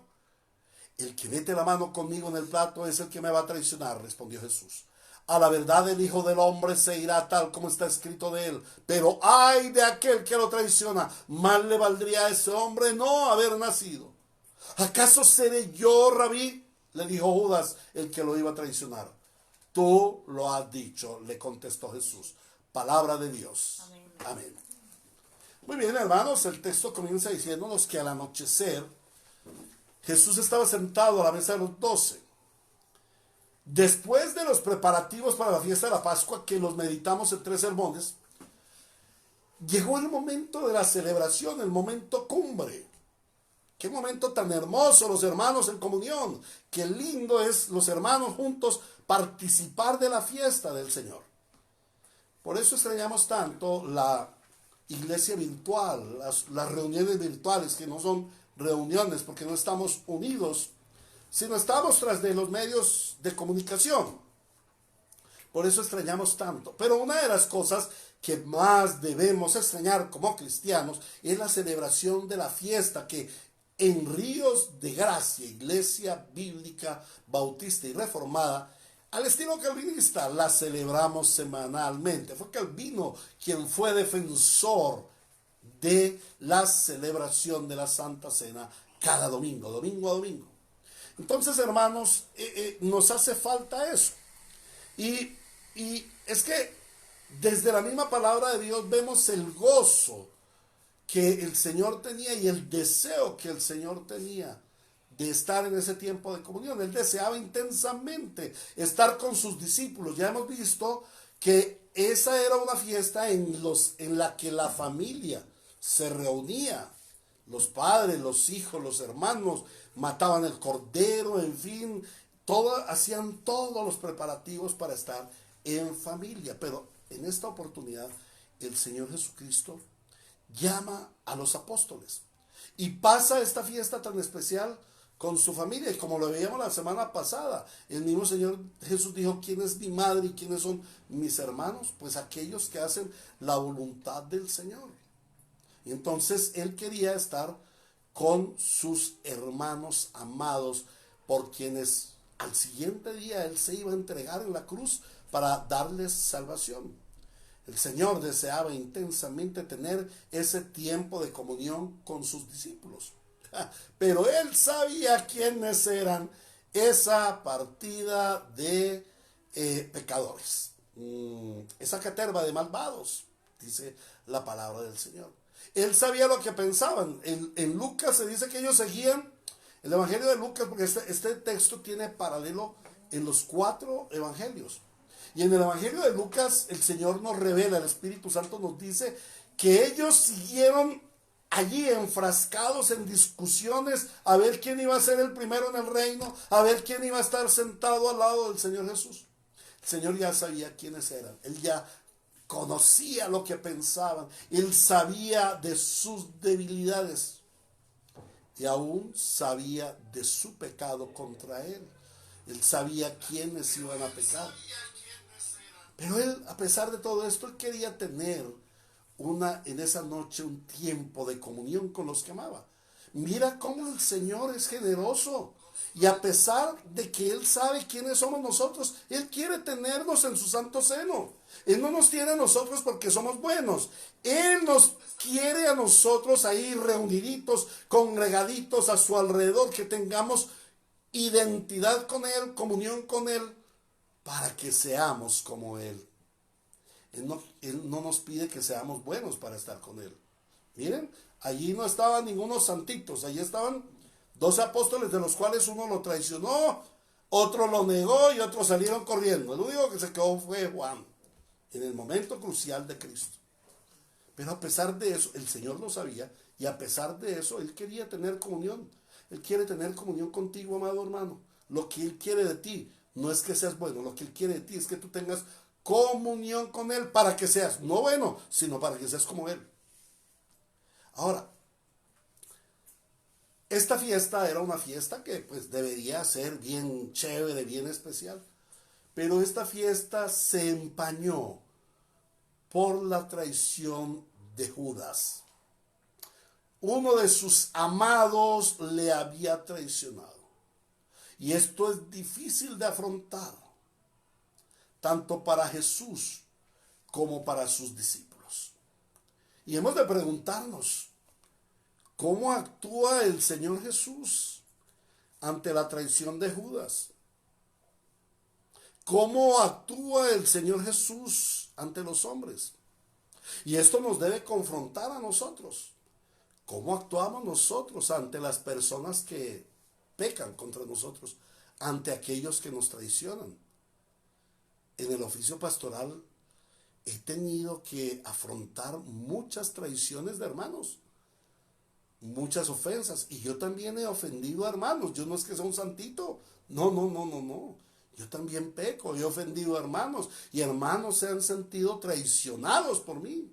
El que mete la mano conmigo en el plato es el que me va a traicionar, respondió Jesús. A la verdad, el Hijo del Hombre se irá tal como está escrito de él, pero ay de aquel que lo traiciona. Mal le valdría a ese hombre no haber nacido. ¿Acaso seré yo, Rabí?, le dijo Judas, el que lo iba a traicionar. Tú lo has dicho, le contestó Jesús. Palabra de Dios. Amén. Amén. Muy bien, hermanos, el texto comienza diciéndonos que al anochecer Jesús estaba sentado a la mesa de los 12. Después de los preparativos para la fiesta de la Pascua, que los meditamos en 3 sermones, llegó el momento de la celebración, el momento cumbre. Qué momento tan hermoso, los hermanos en comunión. Qué lindo es los hermanos juntos participar de la fiesta del Señor. Por eso extrañamos tanto la iglesia virtual, las reuniones virtuales, que no son reuniones porque no estamos unidos, sino estamos tras de los medios de comunicación. Por eso extrañamos tanto. Pero una de las cosas que más debemos extrañar como cristianos es la celebración de la fiesta que en Ríos de Gracia, Iglesia Bíblica Bautista y Reformada, al estilo calvinista, la celebramos semanalmente. Fue Calvino quien fue defensor de la celebración de la Santa Cena cada domingo, domingo a domingo. Entonces, hermanos, nos hace falta eso. Y es que desde la misma palabra de Dios vemos el gozo que el Señor tenía y el deseo que el Señor tenía de estar en ese tiempo de comunión. Él deseaba intensamente estar con sus discípulos. Ya hemos visto que esa era una fiesta en la que la familia se reunía. Los padres, los hijos, los hermanos mataban el cordero, en fin, hacían todos los preparativos para estar en familia. Pero en esta oportunidad el Señor Jesucristo llama a los apóstoles y pasa esta fiesta tan especial con su familia. Y como lo veíamos la semana pasada, el mismo Señor Jesús dijo: ¿quién es mi madre y quiénes son mis hermanos? Pues aquellos que hacen la voluntad del Señor. Y entonces Él quería estar con sus hermanos amados, por quienes al siguiente día Él se iba a entregar en la cruz para darles salvación. El Señor deseaba intensamente tener ese tiempo de comunión con sus discípulos. Pero Él sabía quiénes eran esa partida de pecadores. Esa caterva de malvados, dice la palabra del Señor. Él sabía lo que pensaban. En Lucas se dice que ellos seguían el Evangelio de Lucas, porque este texto tiene paralelo en los 4 evangelios. Y en el Evangelio de Lucas el Señor nos revela, el Espíritu Santo nos dice que ellos siguieron allí enfrascados en discusiones a ver quién iba a ser el primero en el reino, a ver quién iba a estar sentado al lado del Señor Jesús. El Señor ya sabía quiénes eran, Él ya conocía lo que pensaban, Él sabía de sus debilidades y aún sabía de su pecado contra Él. Él sabía quiénes iban a pecar. Pero Él, a pesar de todo esto, Él quería tener en esa noche un tiempo de comunión con los que amaba. Mira cómo el Señor es generoso. Y a pesar de que Él sabe quiénes somos nosotros, Él quiere tenernos en su santo seno. Él no nos tiene a nosotros porque somos buenos. Él nos quiere a nosotros ahí reuniditos, congregaditos a su alrededor, que tengamos identidad con Él, comunión con Él, para que seamos como Él. Él no nos pide que seamos buenos para estar con Él. Miren, allí no estaban ningunos santitos, allí estaban 12 apóstoles, de los cuales uno lo traicionó, otro lo negó y otros salieron corriendo. El único que se quedó fue Juan, en el momento crucial de Cristo. Pero a pesar de eso, el Señor lo sabía, y a pesar de eso, Él quería tener comunión. Él quiere tener comunión contigo, amado hermano. Lo que Él quiere de ti no es que seas bueno, lo que Él quiere de ti es que tú tengas comunión con Él para que seas, no bueno, sino para que seas como Él. Ahora, esta fiesta era una fiesta que pues debería ser bien chévere, bien especial. Pero esta fiesta se empañó por la traición de Judas. Uno de sus amados le había traicionado. Y esto es difícil de afrontar, tanto para Jesús como para sus discípulos. Y hemos de preguntarnos, ¿cómo actúa el Señor Jesús ante la traición de Judas? ¿Cómo actúa el Señor Jesús ante los hombres? Y esto nos debe confrontar a nosotros. ¿Cómo actuamos nosotros ante las personas que pecan contra nosotros, ante aquellos que nos traicionan? En el oficio pastoral he tenido que afrontar muchas traiciones de hermanos, muchas ofensas, y yo también he ofendido a hermanos. Yo no es que sea un santito, no. Yo también peco, he ofendido a hermanos, y hermanos se han sentido traicionados por mí.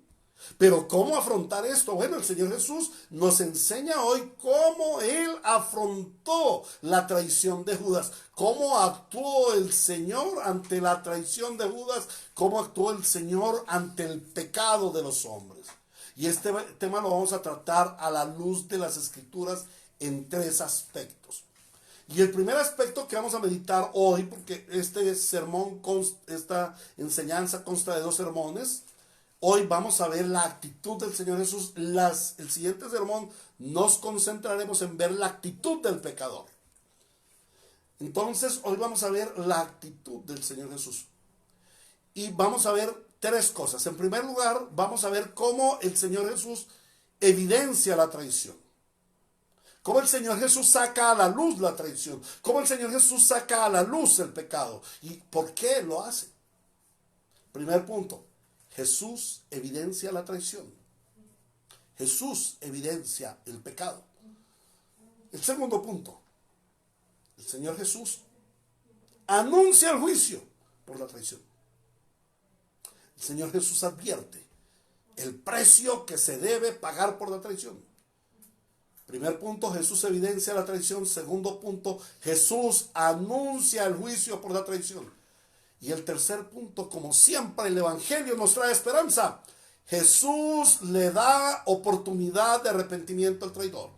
Pero ¿cómo afrontar esto? Bueno, el Señor Jesús nos enseña hoy cómo Él afrontó la traición de Judas, cómo actuó el Señor ante la traición de Judas, cómo actuó el Señor ante el pecado de los hombres. Y este tema lo vamos a tratar a la luz de las Escrituras en 3 aspectos. Y el primer aspecto que vamos a meditar hoy, porque esta enseñanza consta de 2 sermones, hoy vamos a ver la actitud del Señor Jesús. El siguiente sermón nos concentraremos en ver la actitud del pecador. Entonces, hoy vamos a ver la actitud del Señor Jesús. Y vamos a ver 3 cosas. En primer lugar, vamos a ver cómo el Señor Jesús evidencia la traición. Cómo el Señor Jesús saca a la luz la traición. Cómo el Señor Jesús saca a la luz el pecado. ¿Y por qué lo hace? Primer punto. Jesús evidencia la traición. Jesús evidencia el pecado. El segundo punto. El Señor Jesús anuncia el juicio por la traición. El Señor Jesús advierte el precio que se debe pagar por la traición. Primer punto, Jesús evidencia la traición. Segundo punto, Jesús anuncia el juicio por la traición. Y el tercer punto, como siempre el Evangelio nos trae esperanza, Jesús le da oportunidad de arrepentimiento al traidor.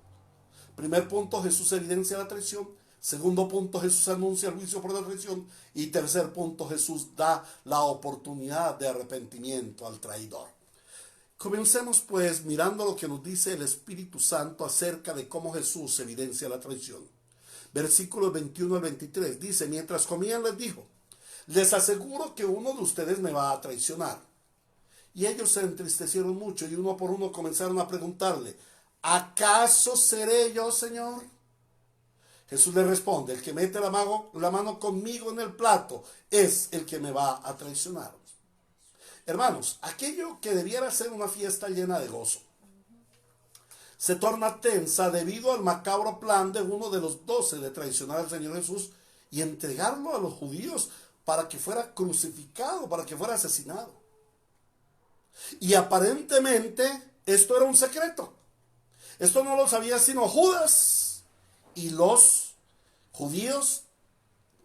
Primer punto, Jesús evidencia la traición. Segundo punto, Jesús anuncia el juicio por la traición. Y tercer punto, Jesús da la oportunidad de arrepentimiento al traidor. Comencemos pues mirando lo que nos dice el Espíritu Santo acerca de cómo Jesús evidencia la traición. Versículos 21 al 23 dice: mientras comían les dijo: les aseguro que uno de ustedes me va a traicionar. Y ellos se entristecieron mucho y uno por uno comenzaron a preguntarle, ¿acaso seré yo, Señor? Jesús le responde, el que mete la mano conmigo en el plato es el que me va a traicionar. Hermanos, aquello que debiera ser una fiesta llena de gozo, se torna tensa debido al macabro plan de uno de los 12 de traicionar al Señor Jesús y entregarlo a los judíos para que fuera crucificado, para que fuera asesinado. Y aparentemente esto era un secreto. Esto no lo sabía sino Judas y los judíos,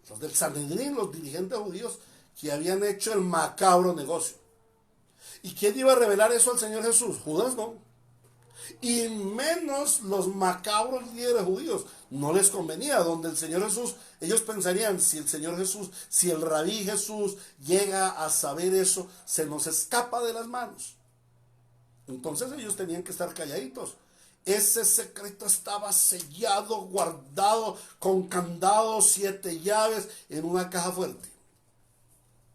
los del Sanedrín, los dirigentes judíos que habían hecho el macabro negocio. ¿Y quién iba a revelar eso al Señor Jesús? Judas no. Y menos los macabros líderes judíos. No les convenía. Donde el Señor Jesús, ellos pensarían, si el Señor Jesús, si el Rabí Jesús llega a saber eso, se nos escapa de las manos. Entonces ellos tenían que estar calladitos. Ese secreto estaba sellado, guardado con candados, 7 llaves en una caja fuerte.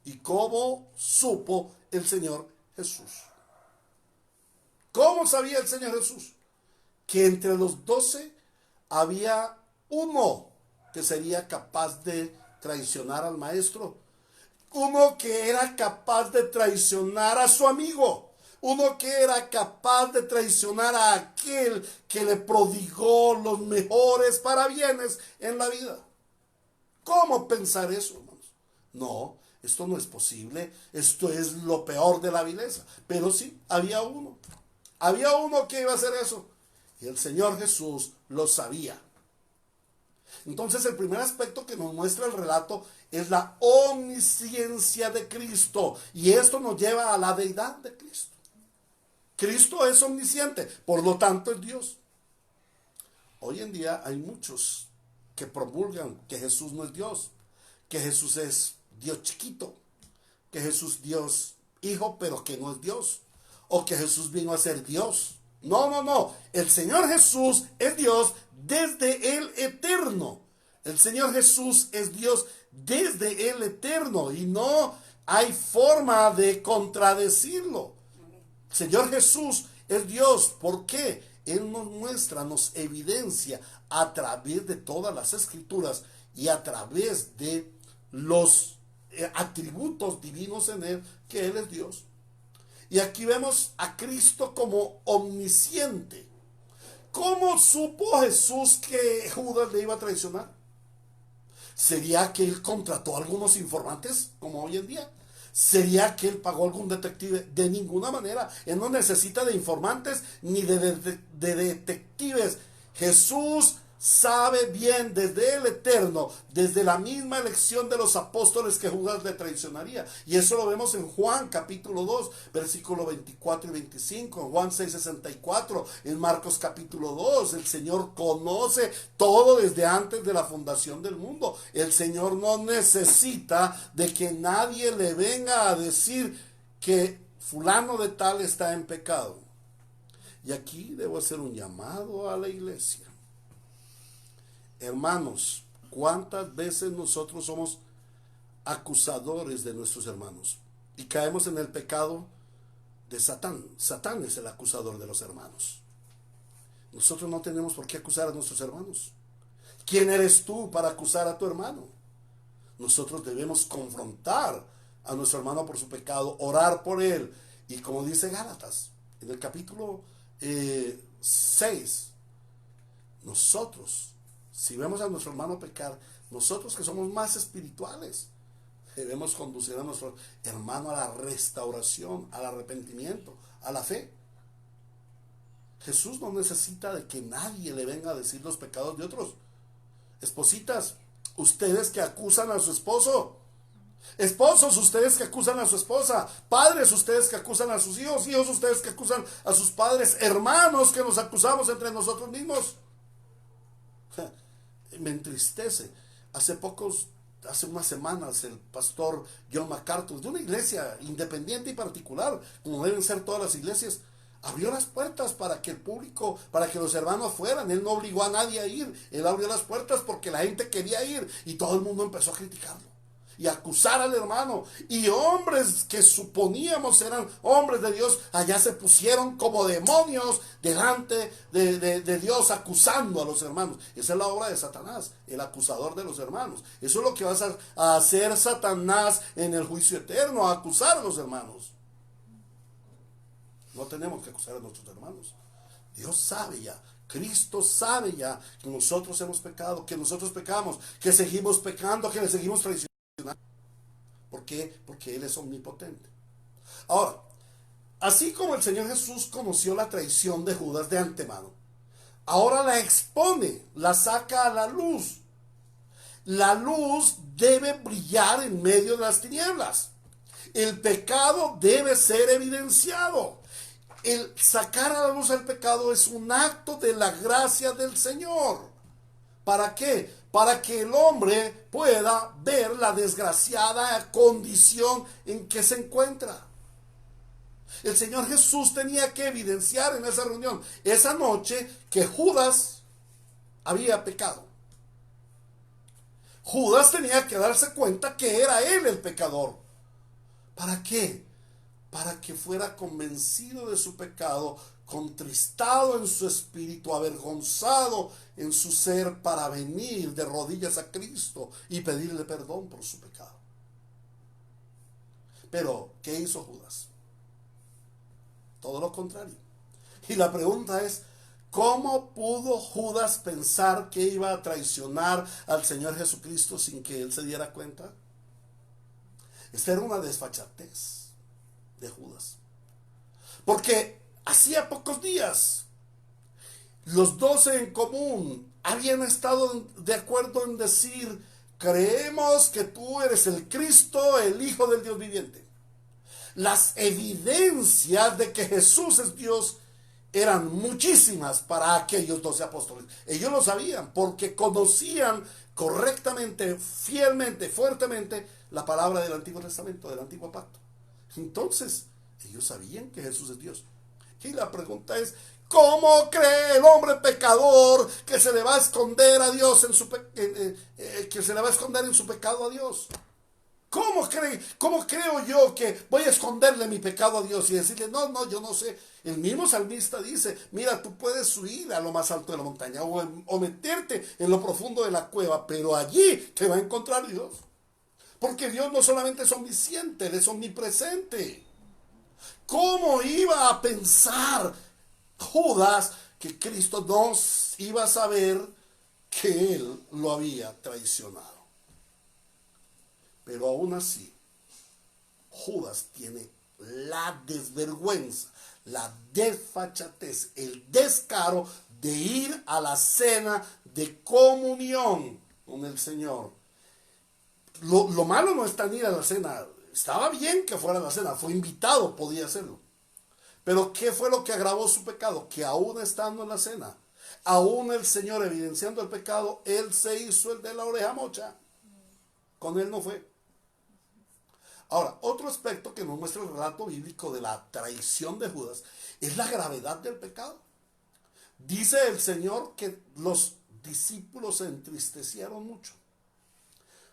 ¿Y cómo supo el Señor Jesús? ¿Cómo sabía el Señor Jesús? Que entre los 12 había uno que sería capaz de traicionar al maestro. Uno que era capaz de traicionar a su amigo. Uno que era capaz de traicionar a aquel que le prodigó los mejores parabienes en la vida. ¿Cómo pensar eso, hermanos? No, esto no es posible. Esto es lo peor de la vileza. Pero sí, había uno. Había uno que iba a hacer eso. Y el Señor Jesús lo sabía. Entonces el primer aspecto que nos muestra el relato es la omnisciencia de Cristo. Y esto nos lleva a la deidad de Cristo. Cristo es omnisciente, por lo tanto es Dios. Hoy en día hay muchos que promulgan que Jesús no es Dios, que Jesús es Dios chiquito, que Jesús es Dios hijo, pero que no es Dios, o que Jesús vino a ser Dios. No. El Señor Jesús es Dios desde el eterno. El Señor Jesús es Dios desde el eterno y no hay forma de contradecirlo. Señor Jesús es Dios. ¿Por qué? Él nos muestra, nos evidencia a través de todas las escrituras y a través de los atributos divinos en Él, que Él es Dios. Y aquí vemos a Cristo como omnisciente. ¿Cómo supo Jesús que Judas le iba a traicionar? ¿Sería que Él contrató a algunos informantes, como hoy en día? ¿Sería que Él pagó algún detective? De ninguna manera. Él no necesita de informantes ni de detectives. Jesús sabe bien desde el eterno, desde la misma elección de los apóstoles, que Judas le traicionaría. Y eso lo vemos en Juan capítulo 2, versículo 24 y 25, en Juan 6, 64, en Marcos capítulo 2. El Señor conoce todo desde antes de la fundación del mundo. El Señor no necesita de que nadie le venga a decir que fulano de tal está en pecado. Y aquí debo hacer un llamado a la iglesia. Hermanos, ¿cuántas veces nosotros somos acusadores de nuestros hermanos? Y caemos en el pecado de Satán. Satán es el acusador de los hermanos. Nosotros no tenemos por qué acusar a nuestros hermanos. ¿Quién eres tú para acusar a tu hermano? Nosotros debemos confrontar a nuestro hermano por su pecado, orar por él. Y como dice Gálatas, en el capítulo 6, nosotros, si vemos a nuestro hermano pecar, nosotros que somos más espirituales, debemos conducir a nuestro hermano a la restauración, al arrepentimiento, a la fe. Jesús no necesita de que nadie le venga a decir los pecados de otros. Espositas, ustedes que acusan a su esposo, esposos, ustedes que acusan a su esposa, padres, ustedes que acusan a sus hijos, hijos, ustedes que acusan a sus padres, hermanos que nos acusamos entre nosotros mismos. Me entristece. Hace unas semanas, el pastor John MacArthur, de una iglesia independiente y particular, como deben ser todas las iglesias, abrió las puertas para que el público, para que los hermanos fueran. Él no obligó a nadie a ir, él abrió las puertas porque la gente quería ir y todo el mundo empezó a criticarlo. y acusar al hermano. Y hombres que suponíamos eran hombres de Dios, allá se pusieron como demonios delante de Dios, acusando a los hermanos. Esa es la obra de Satanás, el acusador de los hermanos. Eso es lo que va a hacer Satanás en el juicio eterno, a acusar a los hermanos. No tenemos que acusar a nuestros hermanos. Dios sabe ya, Cristo sabe ya que nosotros hemos pecado, que nosotros pecamos, que seguimos pecando, que le seguimos traicionando. ¿Por qué? Porque Él es omnipotente. Ahora, así como el Señor Jesús conoció la traición de Judas de antemano, ahora la expone, la saca a la luz. La luz debe brillar en medio de las tinieblas. El pecado debe ser evidenciado. El sacar a la luz el pecado es un acto de la gracia del Señor. ¿Para qué? Para que el hombre pueda ver la desgraciada condición en que se encuentra. El Señor Jesús tenía que evidenciar en esa reunión, esa noche, que Judas había pecado. Judas tenía que darse cuenta que era él el pecador. ¿Para qué? Para que fuera convencido de su pecado, contristado en su espíritu, avergonzado en su ser, para venir de rodillas a Cristo y pedirle perdón por su pecado. Pero, ¿qué hizo Judas? Todo lo contrario. Y la pregunta es, ¿cómo pudo Judas pensar que iba a traicionar al Señor Jesucristo sin que él se diera cuenta? Esta era una desfachatez de Judas, porque hacía pocos días los 12 en común habían estado de acuerdo en decir: creemos que tú eres el Cristo, el Hijo del Dios viviente. Las evidencias de que Jesús es Dios eran muchísimas para aquellos 12 apóstoles. Ellos lo sabían porque conocían correctamente, fielmente, fuertemente la palabra del Antiguo Testamento, del Antiguo Pacto. Entonces, ellos sabían que Jesús es Dios. Y la pregunta es, ¿cómo cree el hombre pecador que se le va a esconder a Dios que se le va a esconder en su pecado a Dios? ¿Cómo creo yo que voy a esconderle mi pecado a Dios y decirle, no, yo no sé? El mismo salmista dice, mira, tú puedes subir a lo más alto de la montaña o meterte en lo profundo de la cueva, pero allí te va a encontrar Dios. Porque Dios no solamente es omnisciente, Él es omnipresente. ¿Cómo iba a pensar Judas que Cristo no iba a saber que Él lo había traicionado? Pero aún así, Judas tiene la desvergüenza, la desfachatez, el descaro de ir a la cena de comunión con el Señor. Lo malo no está en ir a la cena. Estaba bien que fuera a la cena, fue invitado, podía hacerlo. Pero ¿qué fue lo que agravó su pecado? Que aún estando en la cena, aún el Señor evidenciando el pecado, Él se hizo el de la oreja mocha. Con Él no fue. Ahora, otro aspecto que nos muestra el relato bíblico de la traición de Judas es la gravedad del pecado. Dice el Señor que los discípulos se entristecieron mucho.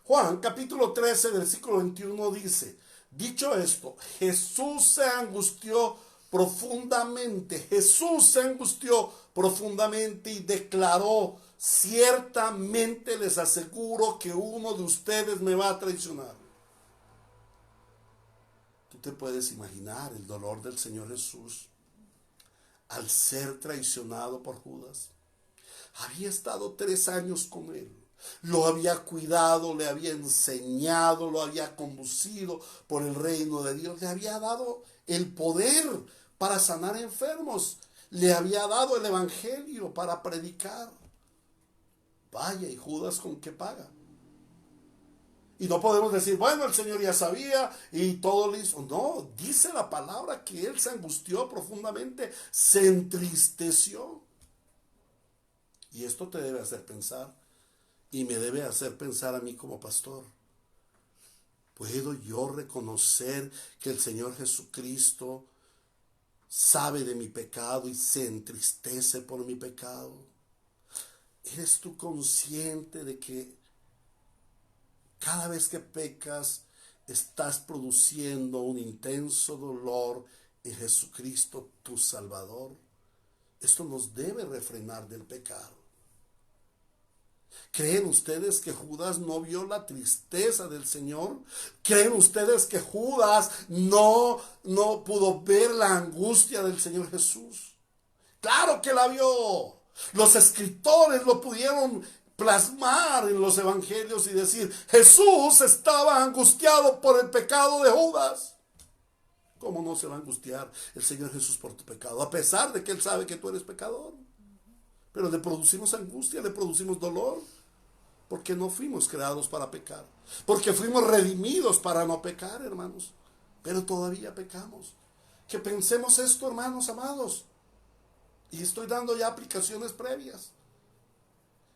Juan capítulo 13 versículo 21 dice: dicho esto, Jesús se angustió profundamente. Jesús se angustió profundamente y declaró: ciertamente les aseguro que uno de ustedes me va a traicionar. Tú te puedes imaginar el dolor del Señor Jesús al ser traicionado por Judas. Había estado 3 años con él. Lo había cuidado, le había enseñado, lo había conducido por el reino de Dios. Le había dado el poder para sanar enfermos. Le había dado el evangelio para predicar. Vaya, ¿y Judas con qué paga? Y no podemos decir, bueno, el Señor ya sabía y todo lo hizo. No, dice la palabra que él se angustió profundamente, se entristeció. Y esto te debe hacer pensar y me debe hacer pensar a mí como pastor. ¿Puedo yo reconocer que el Señor Jesucristo sabe de mi pecado y se entristece por mi pecado? ¿Eres tú consciente de que Cada vez que pecas, estás produciendo un intenso dolor en Jesucristo, tu Salvador. Esto nos debe refrenar del pecado. ¿Creen ustedes que Judas no vio la tristeza del Señor? ¿Creen ustedes que Judas no pudo ver la angustia del Señor Jesús? Claro que la vio. Los escritores lo pudieron plasmar en los evangelios y decir: Jesús estaba angustiado por el pecado de Judas. ¿Cómo no se va a angustiar el Señor Jesús por tu pecado? A pesar de que Él sabe que tú eres pecador. Pero le producimos angustia, le producimos dolor. Porque no fuimos creados para pecar. Porque fuimos redimidos para no pecar, hermanos. Pero todavía pecamos. Que pensemos esto, hermanos amados. Y estoy dando ya aplicaciones previas.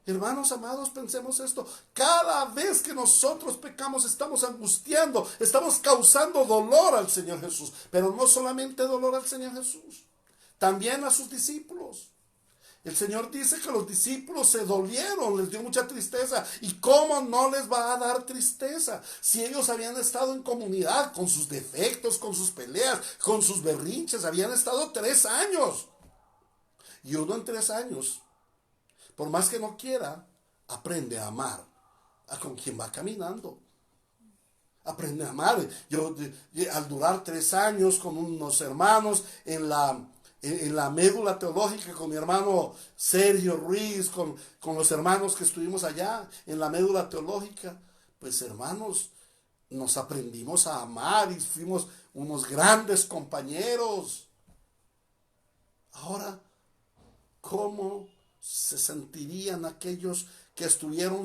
Hermanos amados, pensemos esto. Cada vez que nosotros pecamos, estamos angustiando, estamos causando dolor al Señor Jesús. Pero no solamente dolor al Señor Jesús, también a sus discípulos. El Señor dice que los discípulos se dolieron, les dio mucha tristeza. ¿Y cómo no les va a dar tristeza? Si ellos habían estado en comunidad con sus defectos, con sus peleas, con sus berrinches, habían estado 3 años. Y uno en 3 años, por más que no quiera, aprende a amar a con quien va caminando. Aprende a amar. Yo, al durar 3 años con unos hermanos en la médula teológica, con mi hermano Sergio Ruiz, con los hermanos que estuvimos allá en la médula teológica, pues hermanos, nos aprendimos a amar y fuimos unos grandes compañeros. Ahora, ¿cómo se sentirían aquellos que estuvieron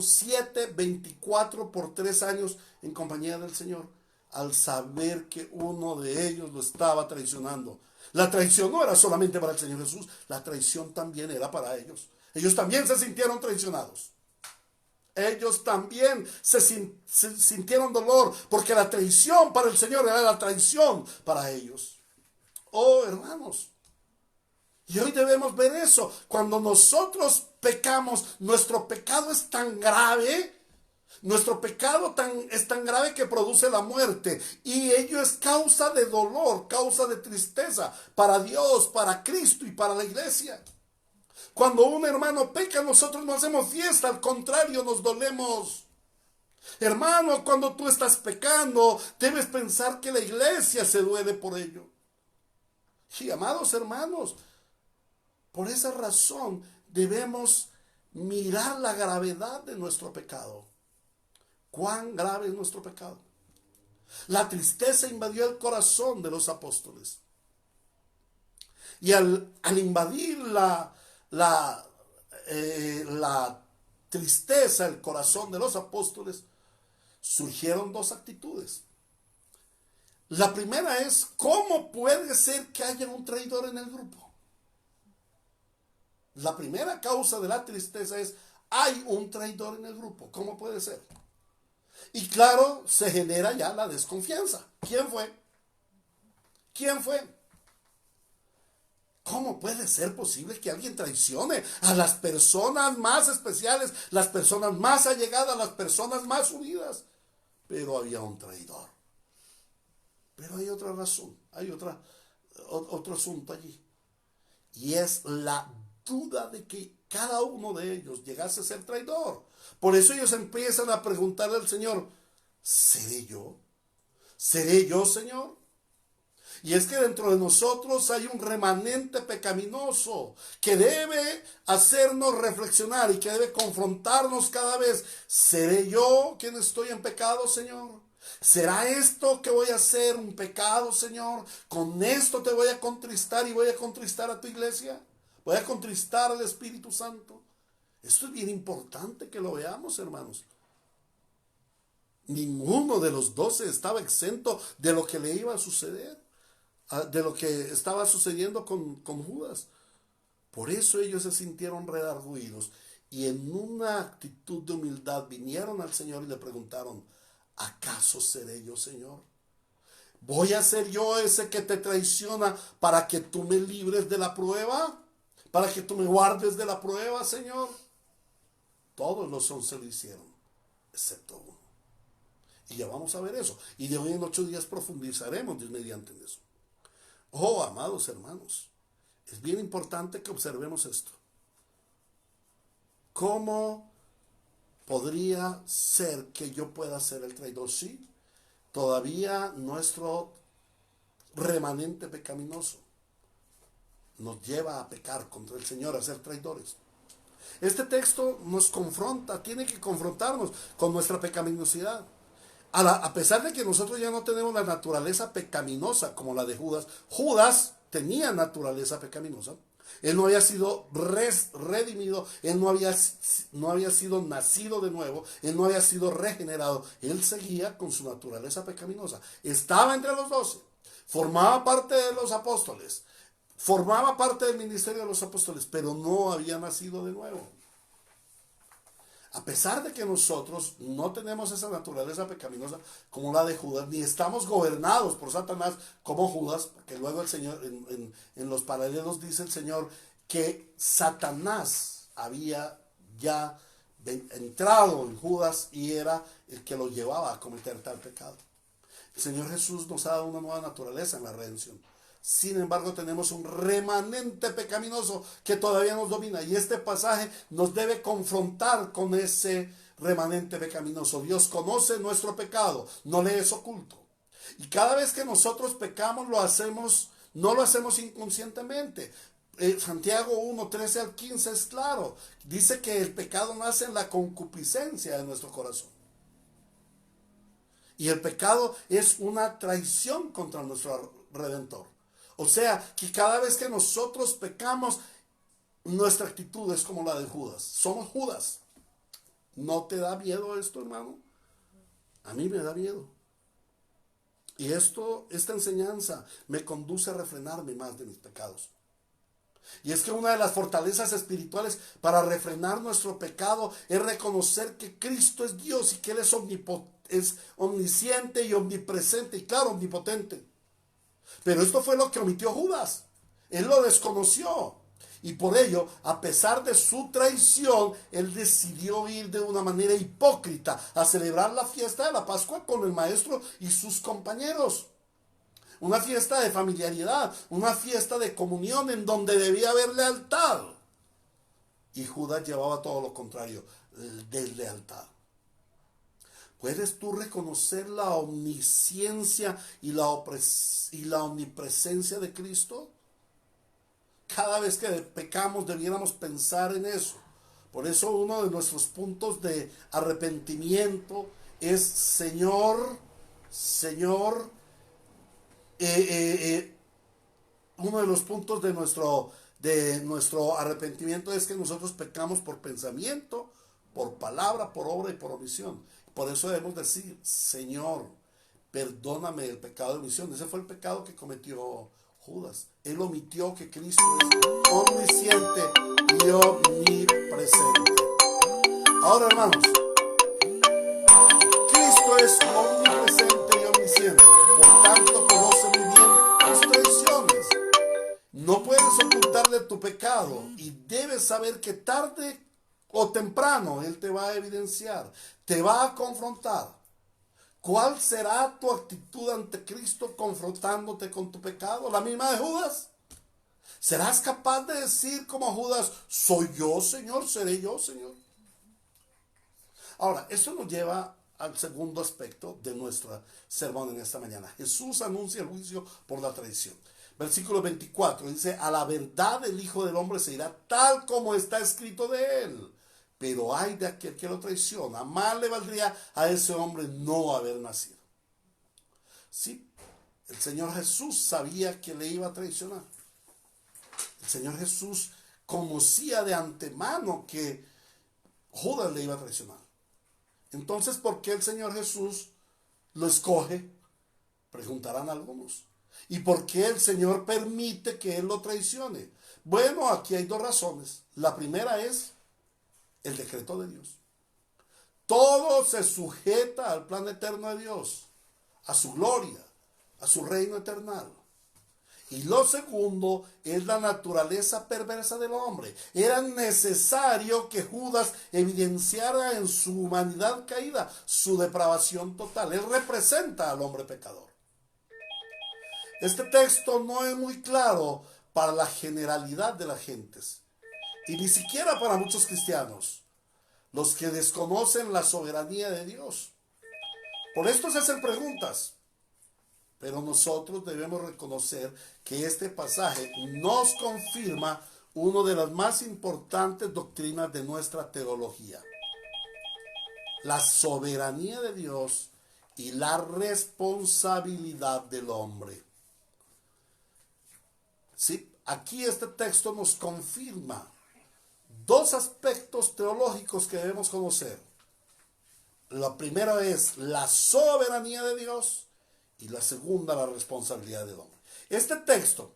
24 por 3 años en compañía del Señor, al saber que uno de ellos lo estaba traicionando? La traición no era solamente para el Señor Jesús, la traición también era para ellos. Ellos también se sintieron traicionados. Ellos también se sintieron dolor, porque la traición para el Señor era la traición para ellos. Oh, hermanos. Y hoy debemos ver eso. Cuando nosotros pecamos, nuestro pecado es tan grave. Nuestro pecado es tan grave que produce la muerte. Y ello es causa de dolor, causa de tristeza para Dios, para Cristo y para la iglesia. Cuando un hermano peca, nosotros no hacemos fiesta, al contrario, nos dolemos. Hermano, cuando tú estás pecando, debes pensar que la iglesia se duele por ello. Y amados hermanos, por esa razón debemos mirar la gravedad de nuestro pecado. ¿Cuán grave es nuestro pecado? La tristeza invadió el corazón de los apóstoles. Y al invadir la tristeza, el corazón de los apóstoles, surgieron 2 actitudes. La primera es: ¿cómo puede ser que haya un traidor en el grupo? La primera causa de la tristeza es: hay un traidor en el grupo. ¿Cómo puede ser? Y claro, se genera ya la desconfianza. ¿Quién fue? ¿Quién fue? ¿Cómo puede ser posible que alguien traicione a las personas más especiales, las personas más allegadas, las personas más unidas? Pero había un traidor. Pero hay otra razón, hay otro asunto allí. Y es la duda de que cada uno de ellos llegase a ser traidor. Por eso ellos empiezan a preguntarle al Señor: ¿seré yo? ¿Seré yo, Señor? Y es que dentro de nosotros hay un remanente pecaminoso que debe hacernos reflexionar y que debe confrontarnos cada vez. ¿Seré yo quien estoy en pecado, Señor? ¿Será esto que voy a hacer un pecado, Señor? ¿Con esto te voy a contristar y voy a contristar a tu iglesia? ¿Voy a contristar al Espíritu Santo? Esto es bien importante que lo veamos, hermanos. Ninguno de los 12 estaba exento de lo que le iba a suceder, de lo que estaba sucediendo con Judas. Por eso ellos se sintieron redarguidos y en una actitud de humildad vinieron al Señor y le preguntaron: ¿acaso seré yo, Señor? ¿Voy a ser yo ese que te traiciona para que tú me libres de la prueba? ¿Para que tú me guardes de la prueba, Señor? Todos los 11 lo hicieron, excepto uno. Y ya vamos a ver eso. Y de hoy en 8 días profundizaremos, Dios mediante, en eso. Oh, amados hermanos, es bien importante que observemos esto. ¿Cómo podría ser que yo pueda ser el traidor? Sí, todavía nuestro remanente pecaminoso nos lleva a pecar contra el Señor, a ser traidores. Este texto nos confronta, tiene que confrontarnos con nuestra pecaminosidad. A pesar de que nosotros ya no tenemos la naturaleza pecaminosa como la de Judas, Judas tenía naturaleza pecaminosa. Él no había sido redimido, él no había sido nacido de nuevo, él no había sido regenerado, él seguía con su naturaleza pecaminosa. Estaba entre los 12, formaba parte de los apóstoles, formaba parte del ministerio de los apóstoles, pero no había nacido de nuevo. A pesar de que nosotros no tenemos esa naturaleza pecaminosa como la de Judas, ni estamos gobernados por Satanás como Judas, porque luego el Señor, en los paralelos dice el Señor que Satanás había ya entrado en Judas y era el que lo llevaba a cometer tal pecado. El Señor Jesús nos ha dado una nueva naturaleza en la redención. Sin embargo, tenemos un remanente pecaminoso que todavía nos domina. Y este pasaje nos debe confrontar con ese remanente pecaminoso. Dios conoce nuestro pecado, no le es oculto. Y cada vez que nosotros pecamos, no lo hacemos inconscientemente. Santiago 1, 13 al 15 es claro. Dice que el pecado nace en la concupiscencia de nuestro corazón. Y el pecado es una traición contra nuestro Redentor. O sea, que cada vez que nosotros pecamos, nuestra actitud es como la de Judas. Somos Judas. ¿No te da miedo esto, hermano? A mí me da miedo. Y esta enseñanza me conduce a refrenarme más de mis pecados. Y es que una de las fortalezas espirituales para refrenar nuestro pecado es reconocer que Cristo es Dios y que Él es omnisciente y omnipresente y claro, omnipotente. Pero esto fue lo que omitió Judas. Él lo desconoció. Y por ello, a pesar de su traición, él decidió ir de una manera hipócrita a celebrar la fiesta de la Pascua con el maestro y sus compañeros. Una fiesta de familiaridad, una fiesta de comunión en donde debía haber lealtad. Y Judas llevaba todo lo contrario, deslealtad. ¿Puedes tú reconocer la omnisciencia y la omnipresencia de Cristo? Cada vez que pecamos debiéramos pensar en eso. Por eso uno de nuestros puntos de arrepentimiento es Señor, uno de los puntos de nuestro arrepentimiento es que nosotros pecamos por pensamiento, por palabra, por obra y por omisión. Por eso debemos decir, Señor, perdóname el pecado de omisión. Ese fue el pecado que cometió Judas. Él omitió que Cristo es omnisciente y omnipresente. Ahora, hermanos, Cristo es omnipresente y omnisciente. Por tanto, conoce muy bien tus traiciones. No puedes ocultarle tu pecado y debes saber que tarde o temprano Él te va a evidenciar, te va a confrontar. ¿Cuál será tu actitud ante Cristo confrontándote con tu pecado? ¿La misma de Judas? ¿Serás capaz de decir como Judas, soy yo, Señor, seré yo, Señor? Ahora, esto nos lleva al segundo aspecto de nuestro sermón en esta mañana. Jesús anuncia el juicio por la traición. Versículo 24 dice, a la verdad el Hijo del Hombre se irá tal como está escrito de él. Pero ay de aquel que lo traiciona, mal le valdría a ese hombre no haber nacido. Sí, el Señor Jesús sabía que le iba a traicionar. El Señor Jesús conocía de antemano que Judas le iba a traicionar. Entonces, ¿por qué el Señor Jesús lo escoge? Preguntarán algunos. ¿Y por qué el Señor permite que Él lo traicione? Bueno, aquí hay dos razones. La primera es el decreto de Dios. Todo se sujeta al plan eterno de Dios, a su gloria, a su reino eternal. Y lo segundo es la naturaleza perversa del hombre. Era necesario que Judas evidenciara en su humanidad caída su depravación total. Él representa al hombre pecador. Este texto no es muy claro para la generalidad de las gentes y ni siquiera para muchos cristianos, los que desconocen la soberanía de Dios. Por esto se hacen preguntas, pero nosotros debemos reconocer que este pasaje nos confirma una de las más importantes doctrinas de nuestra teología: la soberanía de Dios y la responsabilidad del hombre. Sí, aquí este texto nos confirma dos aspectos teológicos que debemos conocer. La primera es la soberanía de Dios y la segunda la responsabilidad del hombre. Este texto,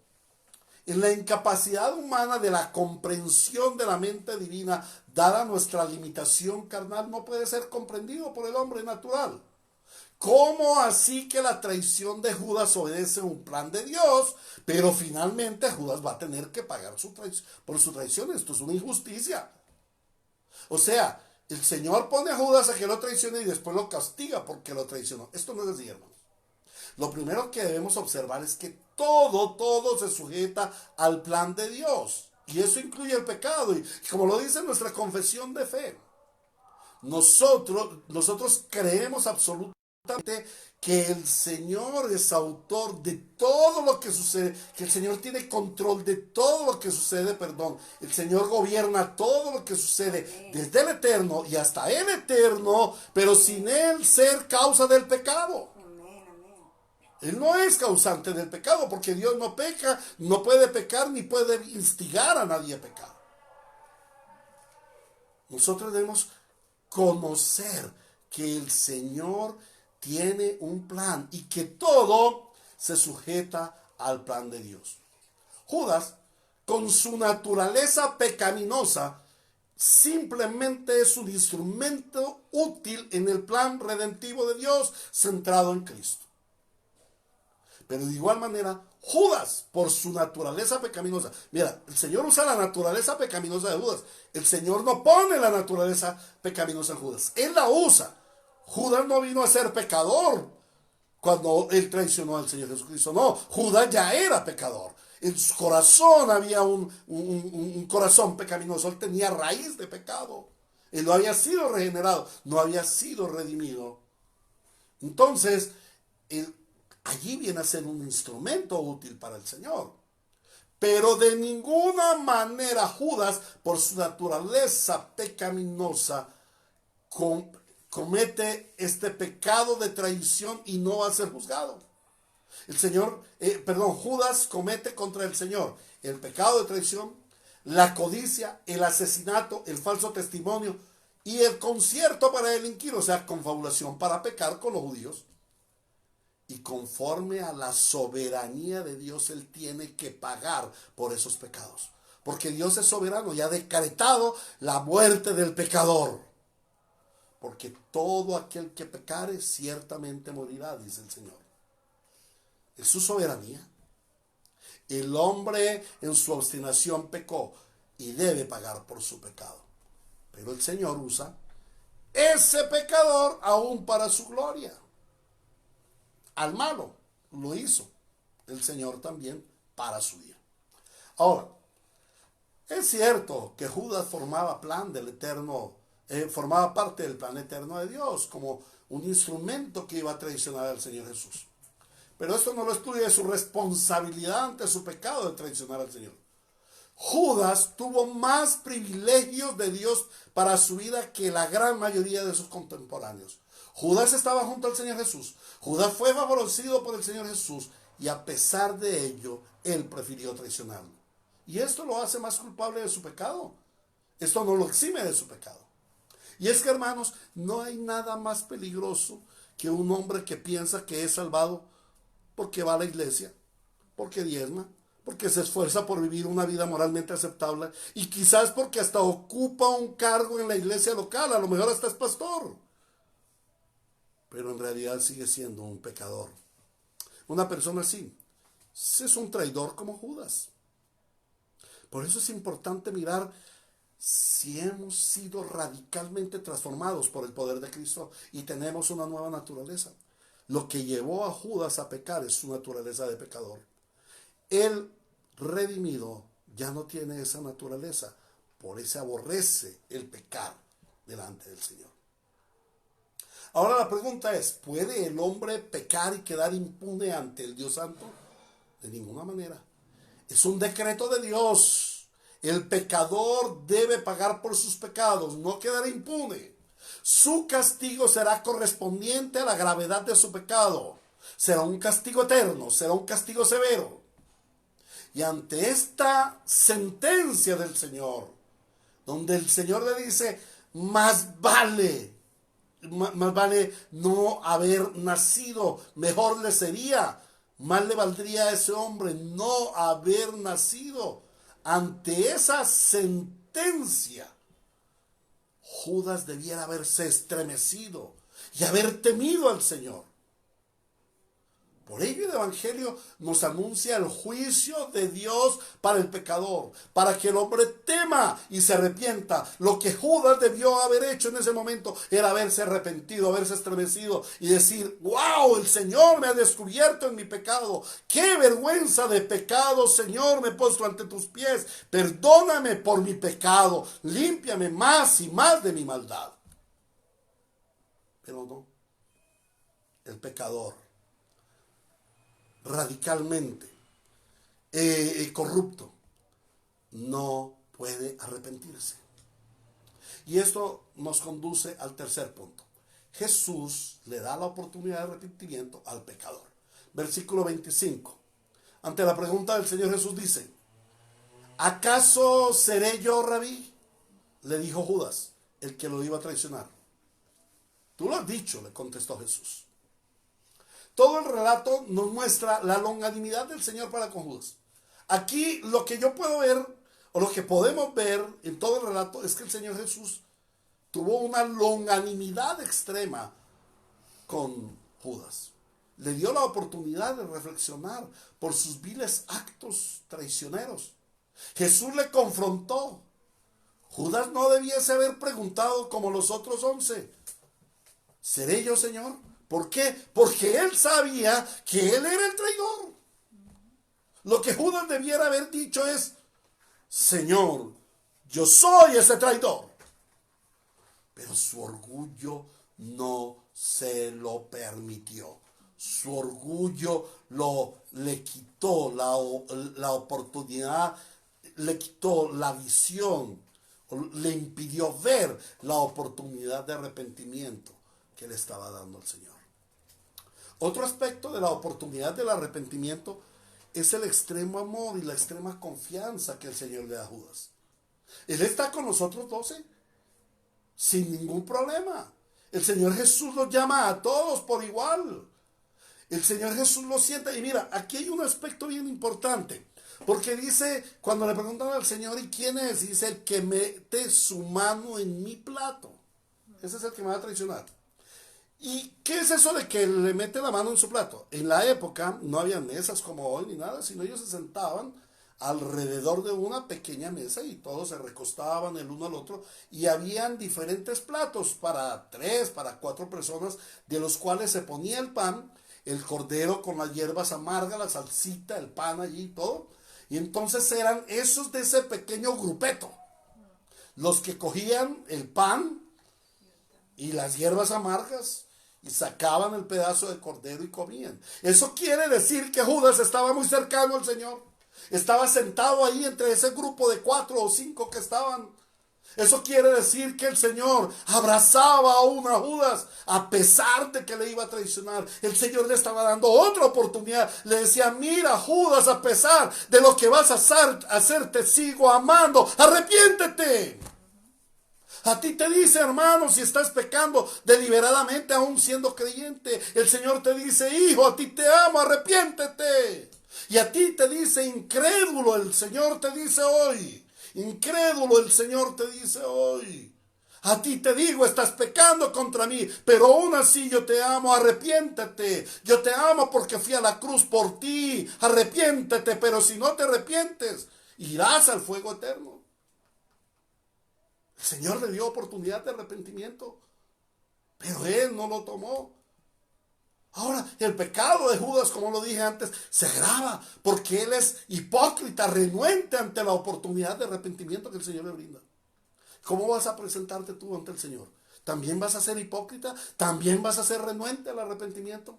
en la incapacidad humana de la comprensión de la mente divina, dada nuestra limitación carnal, no puede ser comprendido por el hombre natural. ¿Cómo así que la traición de Judas obedece un plan de Dios, pero finalmente Judas va a tener que pagar por su traición? Esto es una injusticia. O sea, el Señor pone a Judas a que lo traicione y después lo castiga porque lo traicionó. Esto no es así, hermanos. Lo primero que debemos observar es que todo se sujeta al plan de Dios. Y eso incluye el pecado. Y como lo dice nuestra confesión de fe, nosotros creemos absolutamente que el Señor es autor de todo lo que sucede, que el Señor tiene control de todo lo que sucede, el Señor gobierna todo lo que sucede desde el eterno y hasta el eterno, pero sin Él ser causa del pecado. Él no es causante del pecado, porque Dios no peca, no puede pecar ni puede instigar a nadie a pecar. Nosotros debemos conocer que el Señor tiene un plan y que todo se sujeta al plan de Dios. Judas, con su naturaleza pecaminosa, simplemente es un instrumento útil en el plan redentivo de Dios centrado en Cristo. Pero de igual manera, Judas, por su naturaleza pecaminosa, mira, el Señor usa la naturaleza pecaminosa de Judas. El Señor no pone la naturaleza pecaminosa en Judas, Él la usa. Judas no vino a ser pecador cuando él traicionó al Señor Jesucristo. No, Judas ya era pecador. En su corazón había un corazón pecaminoso. Él tenía raíz de pecado. Él no había sido regenerado, no había sido redimido. Entonces, allí viene a ser un instrumento útil para el Señor. Pero de ninguna manera Judas, por su naturaleza pecaminosa, comete este pecado de traición y no va a ser juzgado. Judas comete contra el Señor el pecado de traición, la codicia, el asesinato, el falso testimonio y el concierto para delinquir, o sea, confabulación para pecar con los judíos. Y conforme a la soberanía de Dios, Él tiene que pagar por esos pecados. Porque Dios es soberano y ha decretado la muerte del pecador. Porque todo aquel que pecare ciertamente morirá, dice el Señor. Es su soberanía. El hombre en su obstinación pecó y debe pagar por su pecado. Pero el Señor usa ese pecador aún para su gloria. Al malo lo hizo el Señor también para su bien. Ahora, es cierto que Judas formaba parte del plan eterno de Dios, como un instrumento que iba a traicionar al Señor Jesús. Pero esto no lo excluye de su responsabilidad ante su pecado de traicionar al Señor. Judas tuvo más privilegios de Dios para su vida que la gran mayoría de sus contemporáneos. Judas estaba junto al Señor Jesús. Judas fue favorecido por el Señor Jesús y a pesar de ello, él prefirió traicionarlo. Y esto lo hace más culpable de su pecado. Esto no lo exime de su pecado. Y es que, hermanos, no hay nada más peligroso que un hombre que piensa que es salvado porque va a la iglesia, porque diezma, porque se esfuerza por vivir una vida moralmente aceptable y quizás porque hasta ocupa un cargo en la iglesia local, a lo mejor hasta es pastor, pero en realidad sigue siendo un pecador. Una persona así es un traidor como Judas. Por eso es importante mirar si hemos sido radicalmente transformados por el poder de Cristo y tenemos una nueva naturaleza. Lo que llevó a Judas a pecar es su naturaleza de pecador. El redimido ya no tiene esa naturaleza, por eso aborrece el pecar delante del Señor. Ahora la pregunta es, ¿puede el hombre pecar y quedar impune ante el Dios Santo? De ninguna manera. Es un decreto de Dios. El pecador debe pagar por sus pecados, no quedará impune. Su castigo será correspondiente a la gravedad de su pecado. Será un castigo eterno, será un castigo severo. Y ante esta sentencia del Señor, donde el Señor le dice, más vale no haber nacido, mejor le sería, más le valdría a ese hombre no haber nacido. Ante esa sentencia, Judas debiera haberse estremecido y haber temido al Señor. Por ello el Evangelio nos anuncia el juicio de Dios para el pecador, para que el hombre tema y se arrepienta. Lo que Judas debió haber hecho en ese momento era haberse arrepentido, haberse estremecido y decir, wow, el Señor me ha descubierto en mi pecado. Qué vergüenza de pecado, Señor, me he puesto ante tus pies. Perdóname por mi pecado, límpiame más y más de mi maldad. Pero no, el pecador radicalmente corrupto no puede arrepentirse. Y esto nos conduce al tercer punto. Jesús le da la oportunidad de arrepentimiento al pecador. Versículo 25. Ante la pregunta del Señor Jesús dice, ¿acaso seré yo, Rabí? Le dijo Judas, el que lo iba a traicionar. Tú lo has dicho, le contestó Jesús. Todo el relato nos muestra la longanimidad del Señor para con Judas. Aquí lo que yo puedo ver, o lo que podemos ver en todo el relato, es que el Señor Jesús tuvo una longanimidad extrema con Judas. Le dio la oportunidad de reflexionar por sus viles actos traicioneros. Jesús le confrontó. Judas no debiese haber preguntado como los otros 11, ¿seré yo, Señor? ¿Por qué? Porque él sabía que él era el traidor. Lo que Judas debiera haber dicho es, Señor, yo soy ese traidor. Pero su orgullo no se lo permitió. Su orgullo le quitó la oportunidad, le quitó la visión, le impidió ver la oportunidad de arrepentimiento que le estaba dando el Señor. Otro aspecto de la oportunidad del arrepentimiento es el extremo amor y la extrema confianza que el Señor le da a Judas. Él está con nosotros 12 sin ningún problema. El Señor Jesús los llama a todos por igual. El Señor Jesús los sienta. Y mira, aquí hay un aspecto bien importante. Porque dice, cuando le preguntan al Señor, ¿y quién es? Dice, el que mete su mano en mi plato. Ese es el que me va a traicionar. ¿Y qué es eso de que le mete la mano en su plato? En la época no había mesas como hoy ni nada, sino ellos se sentaban alrededor de una pequeña mesa y todos se recostaban el uno al otro y habían diferentes platos para 3, para 4 personas, de los cuales se ponía el pan, el cordero con las hierbas amargas, la salsita, el pan allí y todo. Y entonces eran esos de ese pequeño grupeto los que cogían el pan y las hierbas amargas y sacaban el pedazo de cordero y comían. Eso quiere decir que Judas estaba muy cercano al Señor. Estaba sentado ahí entre ese grupo de 4 o 5 que estaban. Eso quiere decir que el Señor abrazaba aún a Judas a pesar de que le iba a traicionar. El Señor le estaba dando otra oportunidad. Le decía, mira, Judas, a pesar de lo que vas a hacer, te sigo amando. Arrepiéntete. A ti te dice, hermano, si estás pecando deliberadamente aún siendo creyente, el Señor te dice, hijo, a ti te amo, arrepiéntete. Y a ti te dice, incrédulo, el Señor te dice hoy, incrédulo, el Señor te dice hoy, A ti te digo, estás pecando contra mí, pero aún así yo te amo, arrepiéntete. Yo te amo porque fui a la cruz por ti, arrepiéntete, pero si no te arrepientes, irás al fuego eterno. El Señor le dio oportunidad de arrepentimiento, pero él no lo tomó. Ahora, el pecado de Judas, como lo dije antes, se agrava porque él es hipócrita, renuente ante la oportunidad de arrepentimiento que el Señor le brinda. ¿Cómo vas a presentarte tú ante el Señor? ¿También vas a ser hipócrita? ¿También vas a ser renuente al arrepentimiento?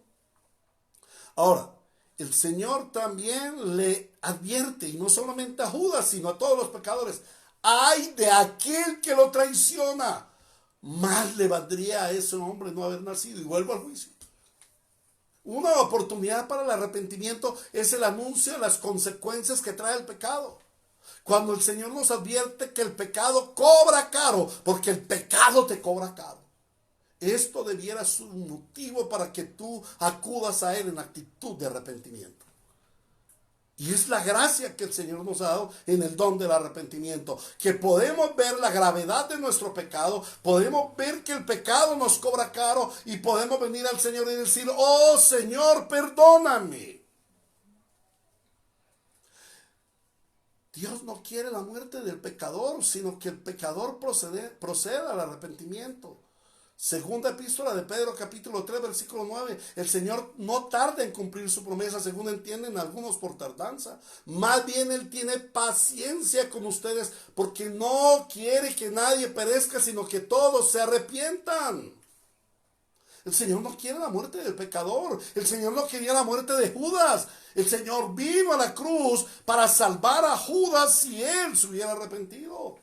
Ahora, el Señor también le advierte, y no solamente a Judas, sino a todos los pecadores: ¡ay de aquel que lo traiciona! Más le valdría a ese hombre no haber nacido. Y vuelvo al juicio. Una oportunidad para el arrepentimiento es el anuncio de las consecuencias que trae el pecado. Cuando el Señor nos advierte que el pecado cobra caro, porque el pecado te cobra caro. Esto debiera ser un motivo para que tú acudas a Él en actitud de arrepentimiento. Y es la gracia que el Señor nos ha dado en el don del arrepentimiento, que podemos ver la gravedad de nuestro pecado, podemos ver que el pecado nos cobra caro y podemos venir al Señor y decir: oh Señor, perdóname. Dios no quiere la muerte del pecador, sino que el pecador proceda al arrepentimiento. Segunda epístola de Pedro, capítulo 3, versículo 9. El Señor no tarda en cumplir su promesa, según entienden algunos por tardanza. Más bien Él tiene paciencia con ustedes, porque no quiere que nadie perezca, sino que todos se arrepientan. El Señor no quiere la muerte del pecador. El Señor no quería la muerte de Judas. El Señor vino a la cruz para salvar a Judas si él se hubiera arrepentido.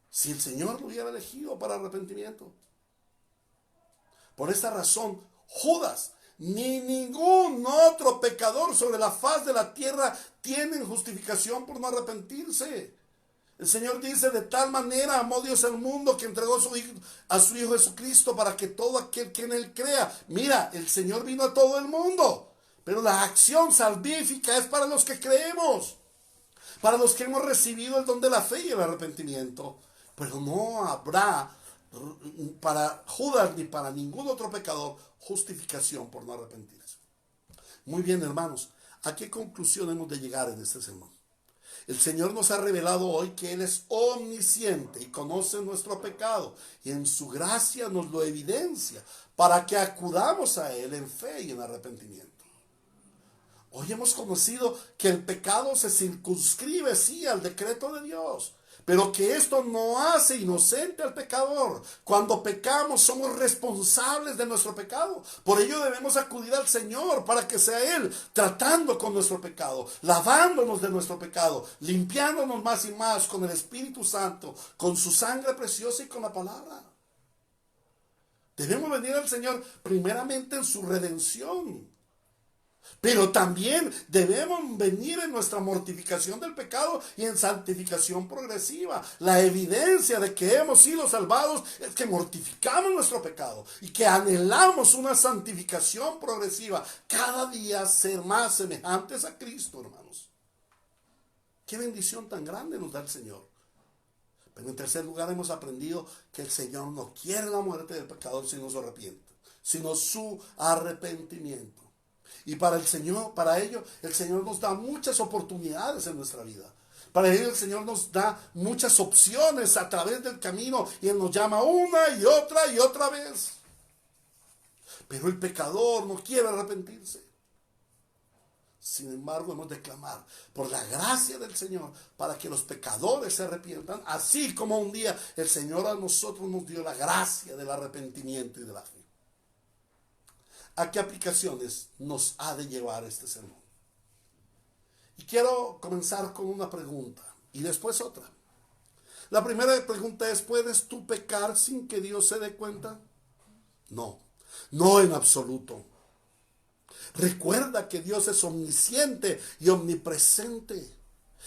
Si el Señor lo hubiera elegido para arrepentimiento. Por esta razón, Judas ni ningún otro pecador sobre la faz de la tierra tienen justificación por no arrepentirse. El Señor dice: de tal manera amó Dios al mundo que entregó a su Hijo Jesucristo para que todo aquel que en Él crea. Mira, el Señor vino a todo el mundo, pero la acción salvífica es para los que creemos, para los que hemos recibido el don de la fe y el arrepentimiento. Pero no habrá para Judas ni para ningún otro pecador justificación por no arrepentirse. Muy bien, hermanos, ¿a qué conclusión hemos de llegar en este sermón? El Señor nos ha revelado hoy que Él es omnisciente y conoce nuestro pecado, y en su gracia nos lo evidencia para que acudamos a Él en fe y en arrepentimiento. Hoy hemos conocido que el pecado se circunscribe, sí, al decreto de Dios, pero que esto no hace inocente al pecador. Cuando pecamos somos responsables de nuestro pecado. Por ello debemos acudir al Señor para que sea Él tratando con nuestro pecado, lavándonos de nuestro pecado, limpiándonos más y más con el Espíritu Santo, con su sangre preciosa y con la palabra. Debemos venir al Señor primeramente en su redención. Pero también debemos venir en nuestra mortificación del pecado y en santificación progresiva. La evidencia de que hemos sido salvados es que mortificamos nuestro pecado y que anhelamos una santificación progresiva. Cada día ser más semejantes a Cristo, hermanos. Qué bendición tan grande nos da el Señor. Pero en tercer lugar hemos aprendido que el Señor no quiere la muerte del pecador sino su arrepiento, sino su arrepentimiento. Y para ello, el Señor nos da muchas oportunidades en nuestra vida. Para ello, el Señor nos da muchas opciones a través del camino y Él nos llama una y otra vez. Pero el pecador no quiere arrepentirse. Sin embargo, hemos de clamar por la gracia del Señor para que los pecadores se arrepientan, así como un día el Señor a nosotros nos dio la gracia del arrepentimiento y de la fe. ¿A qué aplicaciones nos ha de llevar este sermón? Y quiero comenzar con una pregunta y después otra. La primera pregunta es: ¿puedes tú pecar sin que Dios se dé cuenta? No, no en absoluto. Recuerda que Dios es omnisciente y omnipresente.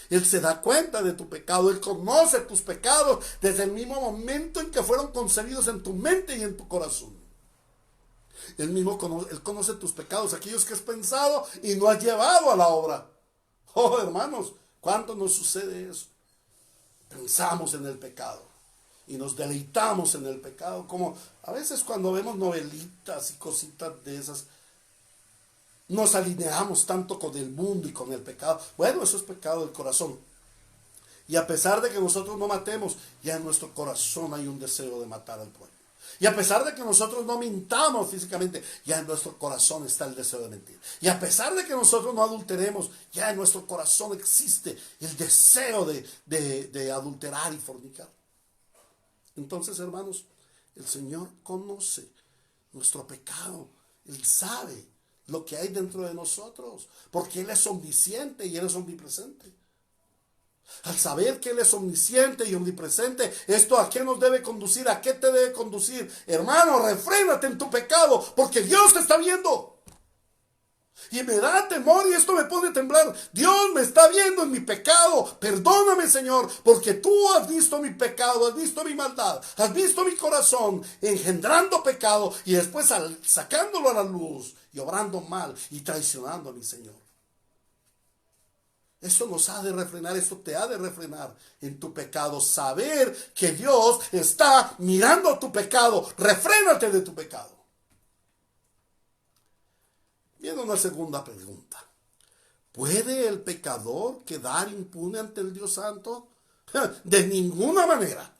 Él se da cuenta de tu pecado. Él conoce tus pecados desde el mismo momento en que fueron concebidos en tu mente y en tu corazón. Él conoce tus pecados, aquellos que has pensado y no has llevado a la obra. Oh, hermanos, ¿cuánto nos sucede eso? Pensamos en el pecado y nos deleitamos en el pecado, como a veces cuando vemos novelitas y cositas de esas, nos alineamos tanto con el mundo y con el pecado. Bueno, eso es pecado del corazón. Y a pesar de que nosotros no matemos, ya en nuestro corazón hay un deseo de matar al pueblo. Y a pesar de que nosotros no mintamos físicamente, ya en nuestro corazón está el deseo de mentir. Y a pesar de que nosotros no adulteremos, ya en nuestro corazón existe el deseo de adulterar y fornicar. Entonces, hermanos, el Señor conoce nuestro pecado. Él sabe lo que hay dentro de nosotros, porque Él es omnisciente y Él es omnipresente. Al saber que Él es omnisciente y omnipresente, ¿esto a qué nos debe conducir? ¿A qué te debe conducir? Hermano, refrénate en tu pecado, porque Dios te está viendo. Y me da temor y esto me pone a temblar. Dios me está viendo en mi pecado. Perdóname, Señor, porque tú has visto mi pecado, has visto mi maldad, has visto mi corazón engendrando pecado y después sacándolo a la luz y obrando mal y traicionando a mi Señor. Esto nos ha de refrenar, esto te ha de refrenar en tu pecado. Saber que Dios está mirando tu pecado. Refrénate de tu pecado. Viene una segunda pregunta. ¿Puede el pecador quedar impune ante el Dios Santo? De ninguna manera.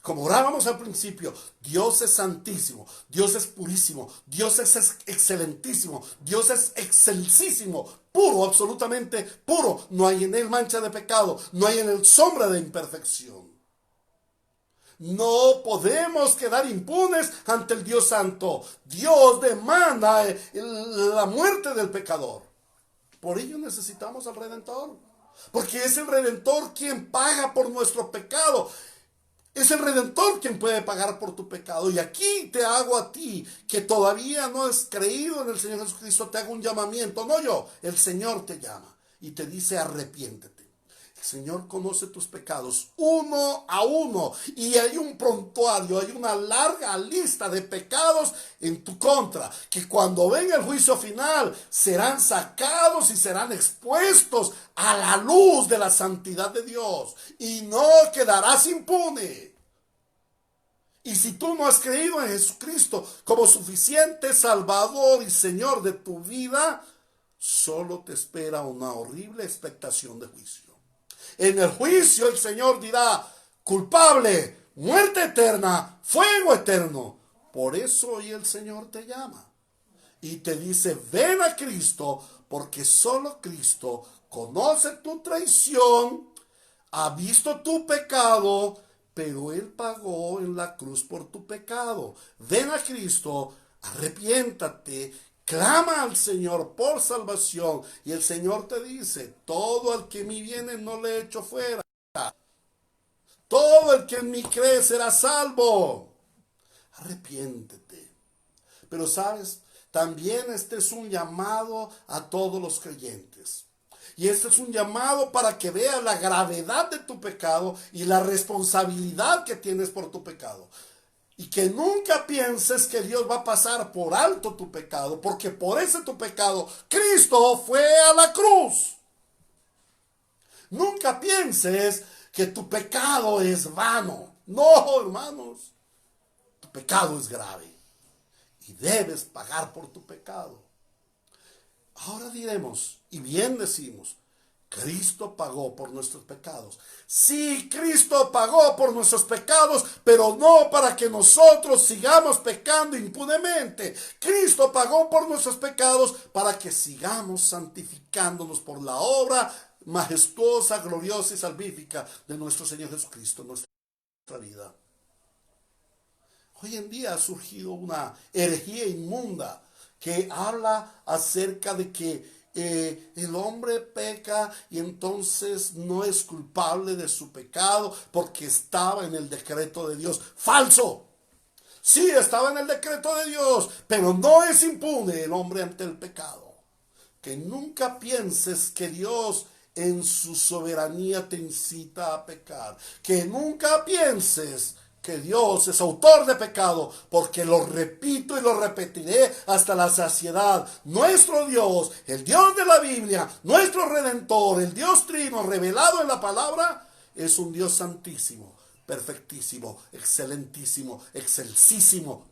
Como orábamos al principio, Dios es santísimo, Dios es purísimo, Dios es excelentísimo, Dios es excelsísimo, puro, absolutamente puro. No hay en Él mancha de pecado, no hay en Él sombra de imperfección. No podemos quedar impunes ante el Dios Santo. Dios demanda la muerte del pecador. Por ello necesitamos al Redentor, porque es el Redentor quien paga por nuestro pecado. Es el Redentor quien puede pagar por tu pecado. Y aquí te hago a ti, que todavía no has creído en el Señor Jesucristo, te hago un llamamiento. No yo, el Señor te llama y te dice arrepiéntete. El Señor conoce tus pecados uno a uno. Y hay un prontuario, hay una larga lista de pecados en tu contra, que cuando venga el juicio final serán sacados y serán expuestos a la luz de la santidad de Dios. Y no quedarás impune. Y si tú no has creído en Jesucristo como suficiente Salvador y Señor de tu vida, solo te espera una horrible expectación de juicio. En el juicio el Señor dirá: culpable, muerte eterna, fuego eterno. Por eso hoy el Señor te llama y te dice: ven a Cristo, porque solo Cristo conoce tu traición, ha visto tu pecado, pero Él pagó en la cruz por tu pecado. Ven a Cristo, arrepiéntate, clama al Señor por salvación, y el Señor te dice: todo el que en mí viene no le echo fuera. Todo el que en mí cree será salvo. Arrepiéntete. Pero sabes, también este es un llamado a todos los creyentes. Y este es un llamado para que veas la gravedad de tu pecado y la responsabilidad que tienes por tu pecado. Y que nunca pienses que Dios va a pasar por alto tu pecado, porque por ese tu pecado Cristo fue a la cruz. Nunca pienses que tu pecado es vano. No, hermanos, tu pecado es grave y debes pagar por tu pecado. Ahora diremos, y bien decimos, Cristo pagó por nuestros pecados. Sí, Cristo pagó por nuestros pecados, pero no para que nosotros sigamos pecando impunemente. Cristo pagó por nuestros pecados para que sigamos santificándonos por la obra majestuosa, gloriosa y salvífica de nuestro Señor Jesucristo en nuestra vida. Hoy en día ha surgido una herejía inmunda que habla acerca de que el hombre peca y entonces no es culpable de su pecado porque estaba en el decreto de Dios. ¡Falso! Sí, estaba en el decreto de Dios, pero no es impune el hombre ante el pecado. Que nunca pienses que Dios en su soberanía te incita a pecar. Que nunca pienses que Dios es autor de pecado, porque lo repito y lo repetiré hasta la saciedad. Nuestro Dios, el Dios de la Biblia, nuestro Redentor, el Dios Trino revelado en la palabra, es un Dios santísimo, perfectísimo, excelentísimo, excelsísimo,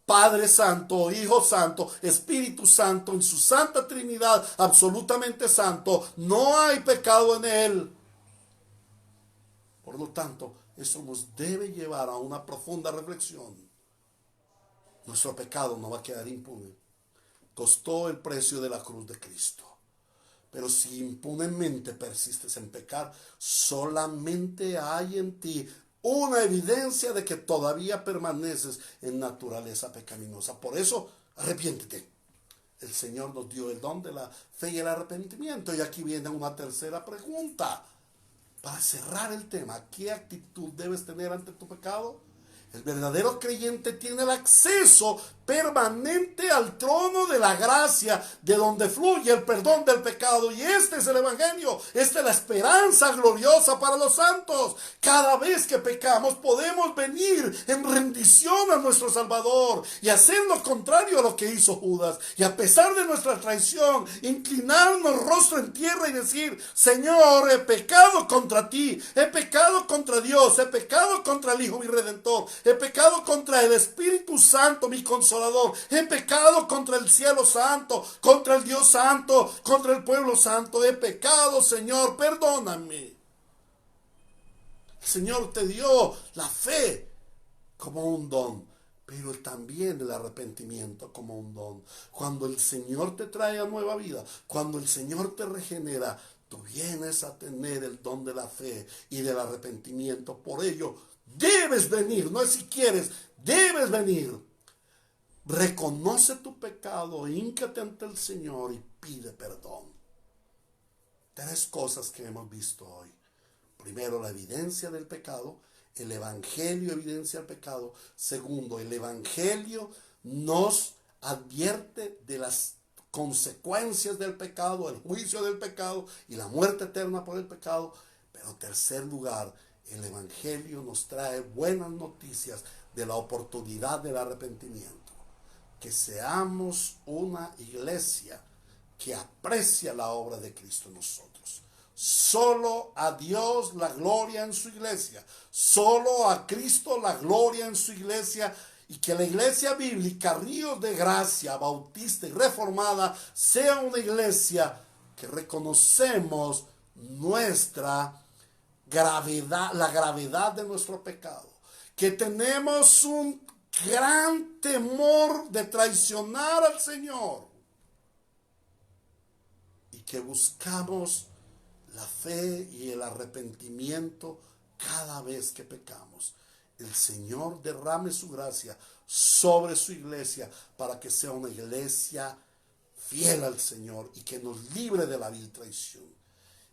Padre Santo, Hijo Santo, Espíritu Santo, en su Santa Trinidad, absolutamente santo, no hay pecado en él. Por lo tanto, eso nos debe llevar a una profunda reflexión. Nuestro pecado no va a quedar impune. Costó el precio de la cruz de Cristo. Pero si impunemente persistes en pecar, solamente hay en ti una evidencia de que todavía permaneces en naturaleza pecaminosa. Por eso, arrepiéntete. El Señor nos dio el don de la fe y el arrepentimiento. Y aquí viene una tercera pregunta. Para cerrar el tema, ¿qué actitud debes tener ante tu pecado? El verdadero creyente tiene el acceso permanente al trono de la gracia, de donde fluye el perdón del pecado. Y este es el Evangelio, esta es la esperanza gloriosa para los santos. Cada vez que pecamos podemos venir en rendición a nuestro Salvador y hacer lo contrario a lo que hizo Judas. Y a pesar de nuestra traición, inclinarnos rostro en tierra y decir: Señor, he pecado contra ti, he pecado contra Dios, he pecado contra el Hijo mi Redentor, he pecado contra el Espíritu Santo, mi Consolador. He pecado contra el cielo santo, contra el Dios santo, contra el pueblo santo. He pecado, Señor, perdóname. El Señor te dio la fe como un don, pero también el arrepentimiento como un don. Cuando el Señor te trae a nueva vida, cuando el Señor te regenera, tú vienes a tener el don de la fe y del arrepentimiento. Por ello, debes venir, no es si quieres, debes venir. Reconoce tu pecado, híncate ante el Señor y pide perdón. Tres cosas que hemos visto hoy. Primero, la evidencia del pecado. El Evangelio evidencia el pecado. Segundo, el Evangelio nos advierte de las consecuencias del pecado, el juicio del pecado y la muerte eterna por el pecado. Pero en tercer lugar, el Evangelio nos trae buenas noticias de la oportunidad del arrepentimiento. Que seamos una iglesia que aprecia la obra de Cristo en nosotros. Solo a Dios la gloria en su iglesia. Solo a Cristo la gloria en su iglesia. Y que la iglesia bíblica, Ríos de Gracia, Bautista y Reformada, sea una iglesia que reconocemos nuestra gravedad, la gravedad de nuestro pecado. Que tenemos un gran temor de traicionar al Señor y que buscamos la fe y el arrepentimiento cada vez que pecamos. El Señor derrame su gracia sobre su iglesia para que sea una iglesia fiel al Señor y que nos libre de la vil traición.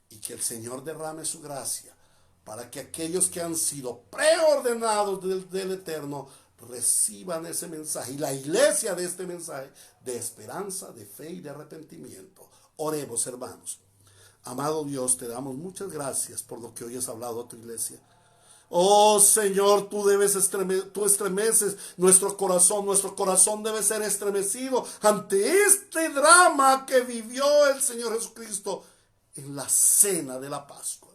Y que el Señor derrame su gracia para que aquellos que han sido preordenados del Eterno reciban ese mensaje y la iglesia de este mensaje de esperanza, de fe y de arrepentimiento. Oremos, hermanos. Amado Dios, te damos muchas gracias por lo que hoy has hablado a tu iglesia. Oh Señor, tú estremeces nuestro corazón debe ser estremecido ante este drama que vivió el Señor Jesucristo en la cena de la Pascua.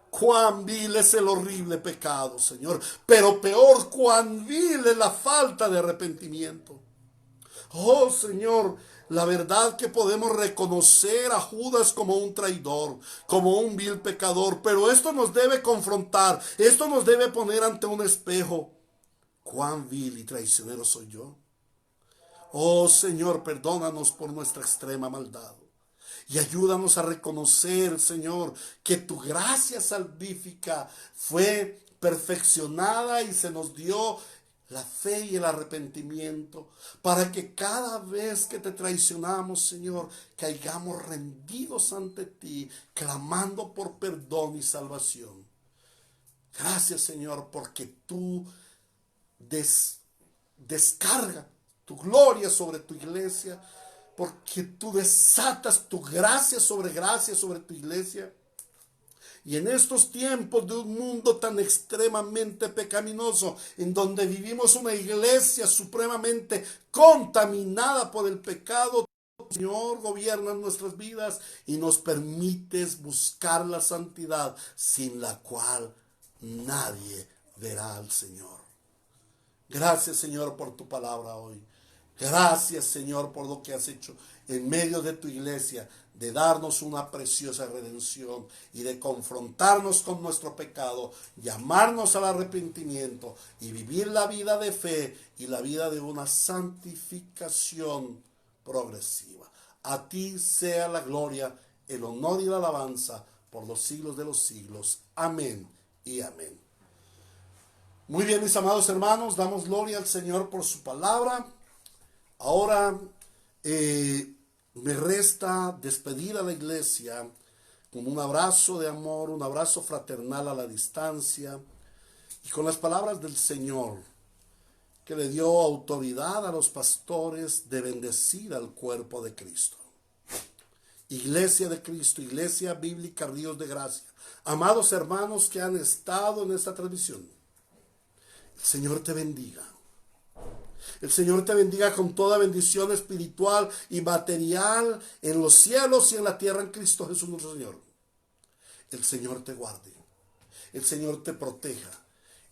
Cuán vil es el horrible pecado, Señor, pero peor, cuán vil es la falta de arrepentimiento. Oh Señor, la verdad que podemos reconocer a Judas como un traidor, como un vil pecador, pero esto nos debe confrontar, esto nos debe poner ante un espejo. Cuán vil y traicionero soy yo. Oh Señor, perdónanos por nuestra extrema maldad. Y ayúdanos a reconocer, Señor, que tu gracia salvífica fue perfeccionada y se nos dio la fe y el arrepentimiento para que cada vez que te traicionamos, Señor, caigamos rendidos ante ti, clamando por perdón y salvación. Gracias, Señor, porque tú descarga tu gloria sobre tu iglesia, porque tú desatas tu gracia sobre tu iglesia. Y en estos tiempos de un mundo tan extremadamente pecaminoso, en donde vivimos una iglesia supremamente contaminada por el pecado, Señor, gobierna nuestras vidas y nos permites buscar la santidad sin la cual nadie verá al Señor. Gracias, Señor, por tu palabra hoy. Gracias, Señor, por lo que has hecho en medio de tu iglesia, de darnos una preciosa redención y de confrontarnos con nuestro pecado, llamarnos al arrepentimiento y vivir la vida de fe y la vida de una santificación progresiva. A ti sea la gloria, el honor y la alabanza por los siglos de los siglos. Amén y amén. Muy bien, mis amados hermanos, damos gloria al Señor por su palabra. Ahora me resta despedir a la iglesia con un abrazo de amor, un abrazo fraternal a la distancia y con las palabras del Señor, que le dio autoridad a los pastores de bendecir al cuerpo de Cristo. Iglesia de Cristo, Iglesia Bíblica Ríos de Gracia, amados hermanos que han estado en esta transmisión, el Señor te bendiga. El Señor te bendiga con toda bendición espiritual y material en los cielos y en la tierra en Cristo Jesús nuestro Señor. El Señor te guarde. El Señor te proteja.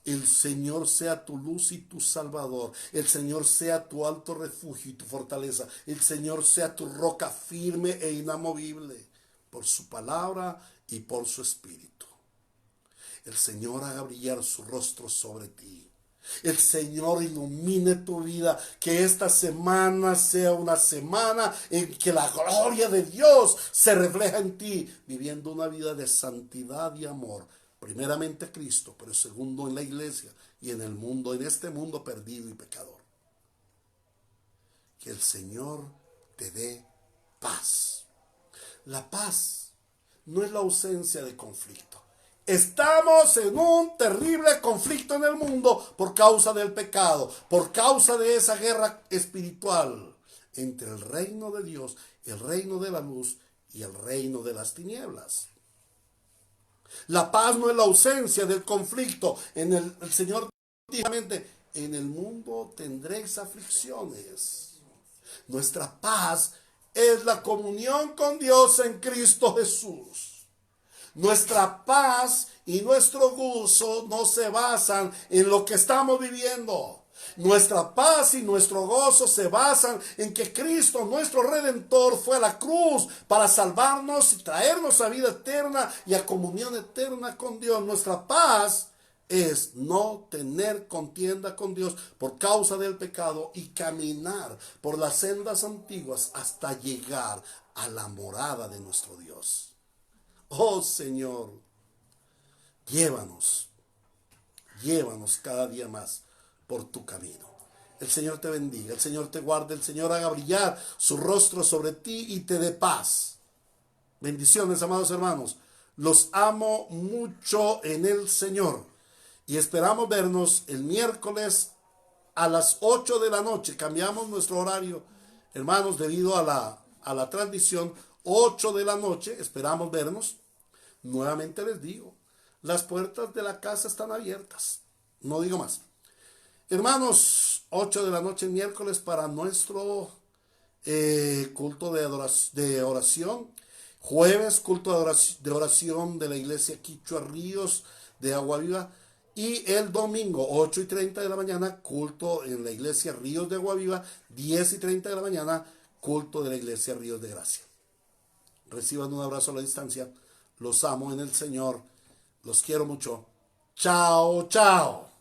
El Señor sea tu luz y tu salvador. El Señor sea tu alto refugio y tu fortaleza. El Señor sea tu roca firme e inamovible por su palabra y por su espíritu. El Señor haga brillar su rostro sobre ti. El Señor ilumine tu vida, que esta semana sea una semana en que la gloria de Dios se refleja en ti, viviendo una vida de santidad y amor, primeramente a Cristo, pero segundo en la iglesia y en el mundo, en este mundo perdido y pecador. Que el Señor te dé paz. La paz no es la ausencia de conflicto. Estamos en un terrible conflicto en el mundo por causa del pecado, por causa de esa guerra espiritual entre el reino de Dios, el reino de la luz y el reino de las tinieblas. La paz no es la ausencia del conflicto. El Señor dijo, en el mundo tendréis aflicciones. Nuestra paz es la comunión con Dios en Cristo Jesús. Nuestra paz y nuestro gozo no se basan en lo que estamos viviendo. Nuestra paz y nuestro gozo se basan en que Cristo, nuestro Redentor, fue a la cruz para salvarnos y traernos a vida eterna y a comunión eterna con Dios. Nuestra paz es no tener contienda con Dios por causa del pecado y caminar por las sendas antiguas hasta llegar a la morada de nuestro Dios. Oh Señor, llévanos cada día más por tu camino. El Señor te bendiga, el Señor te guarde, el Señor haga brillar su rostro sobre ti y te dé paz. Bendiciones, amados hermanos. Los amo mucho en el Señor y esperamos vernos el miércoles a las 8 de la noche. Cambiamos nuestro horario, hermanos, debido a la transmisión. 8 de la noche, esperamos vernos. Nuevamente les digo, las puertas de la casa están abiertas. No digo más. Hermanos, 8 de la noche miércoles para nuestro culto de oración. Jueves, culto de oración de la iglesia Quichua Ríos de Agua Viva. Y el domingo, 8:30 de la mañana, culto en la iglesia Ríos de Agua Viva. 10:30 de la mañana, culto de la iglesia Ríos de Gracia. Reciban un abrazo a la distancia. Los amo en el Señor. Los quiero mucho. Chao, chao.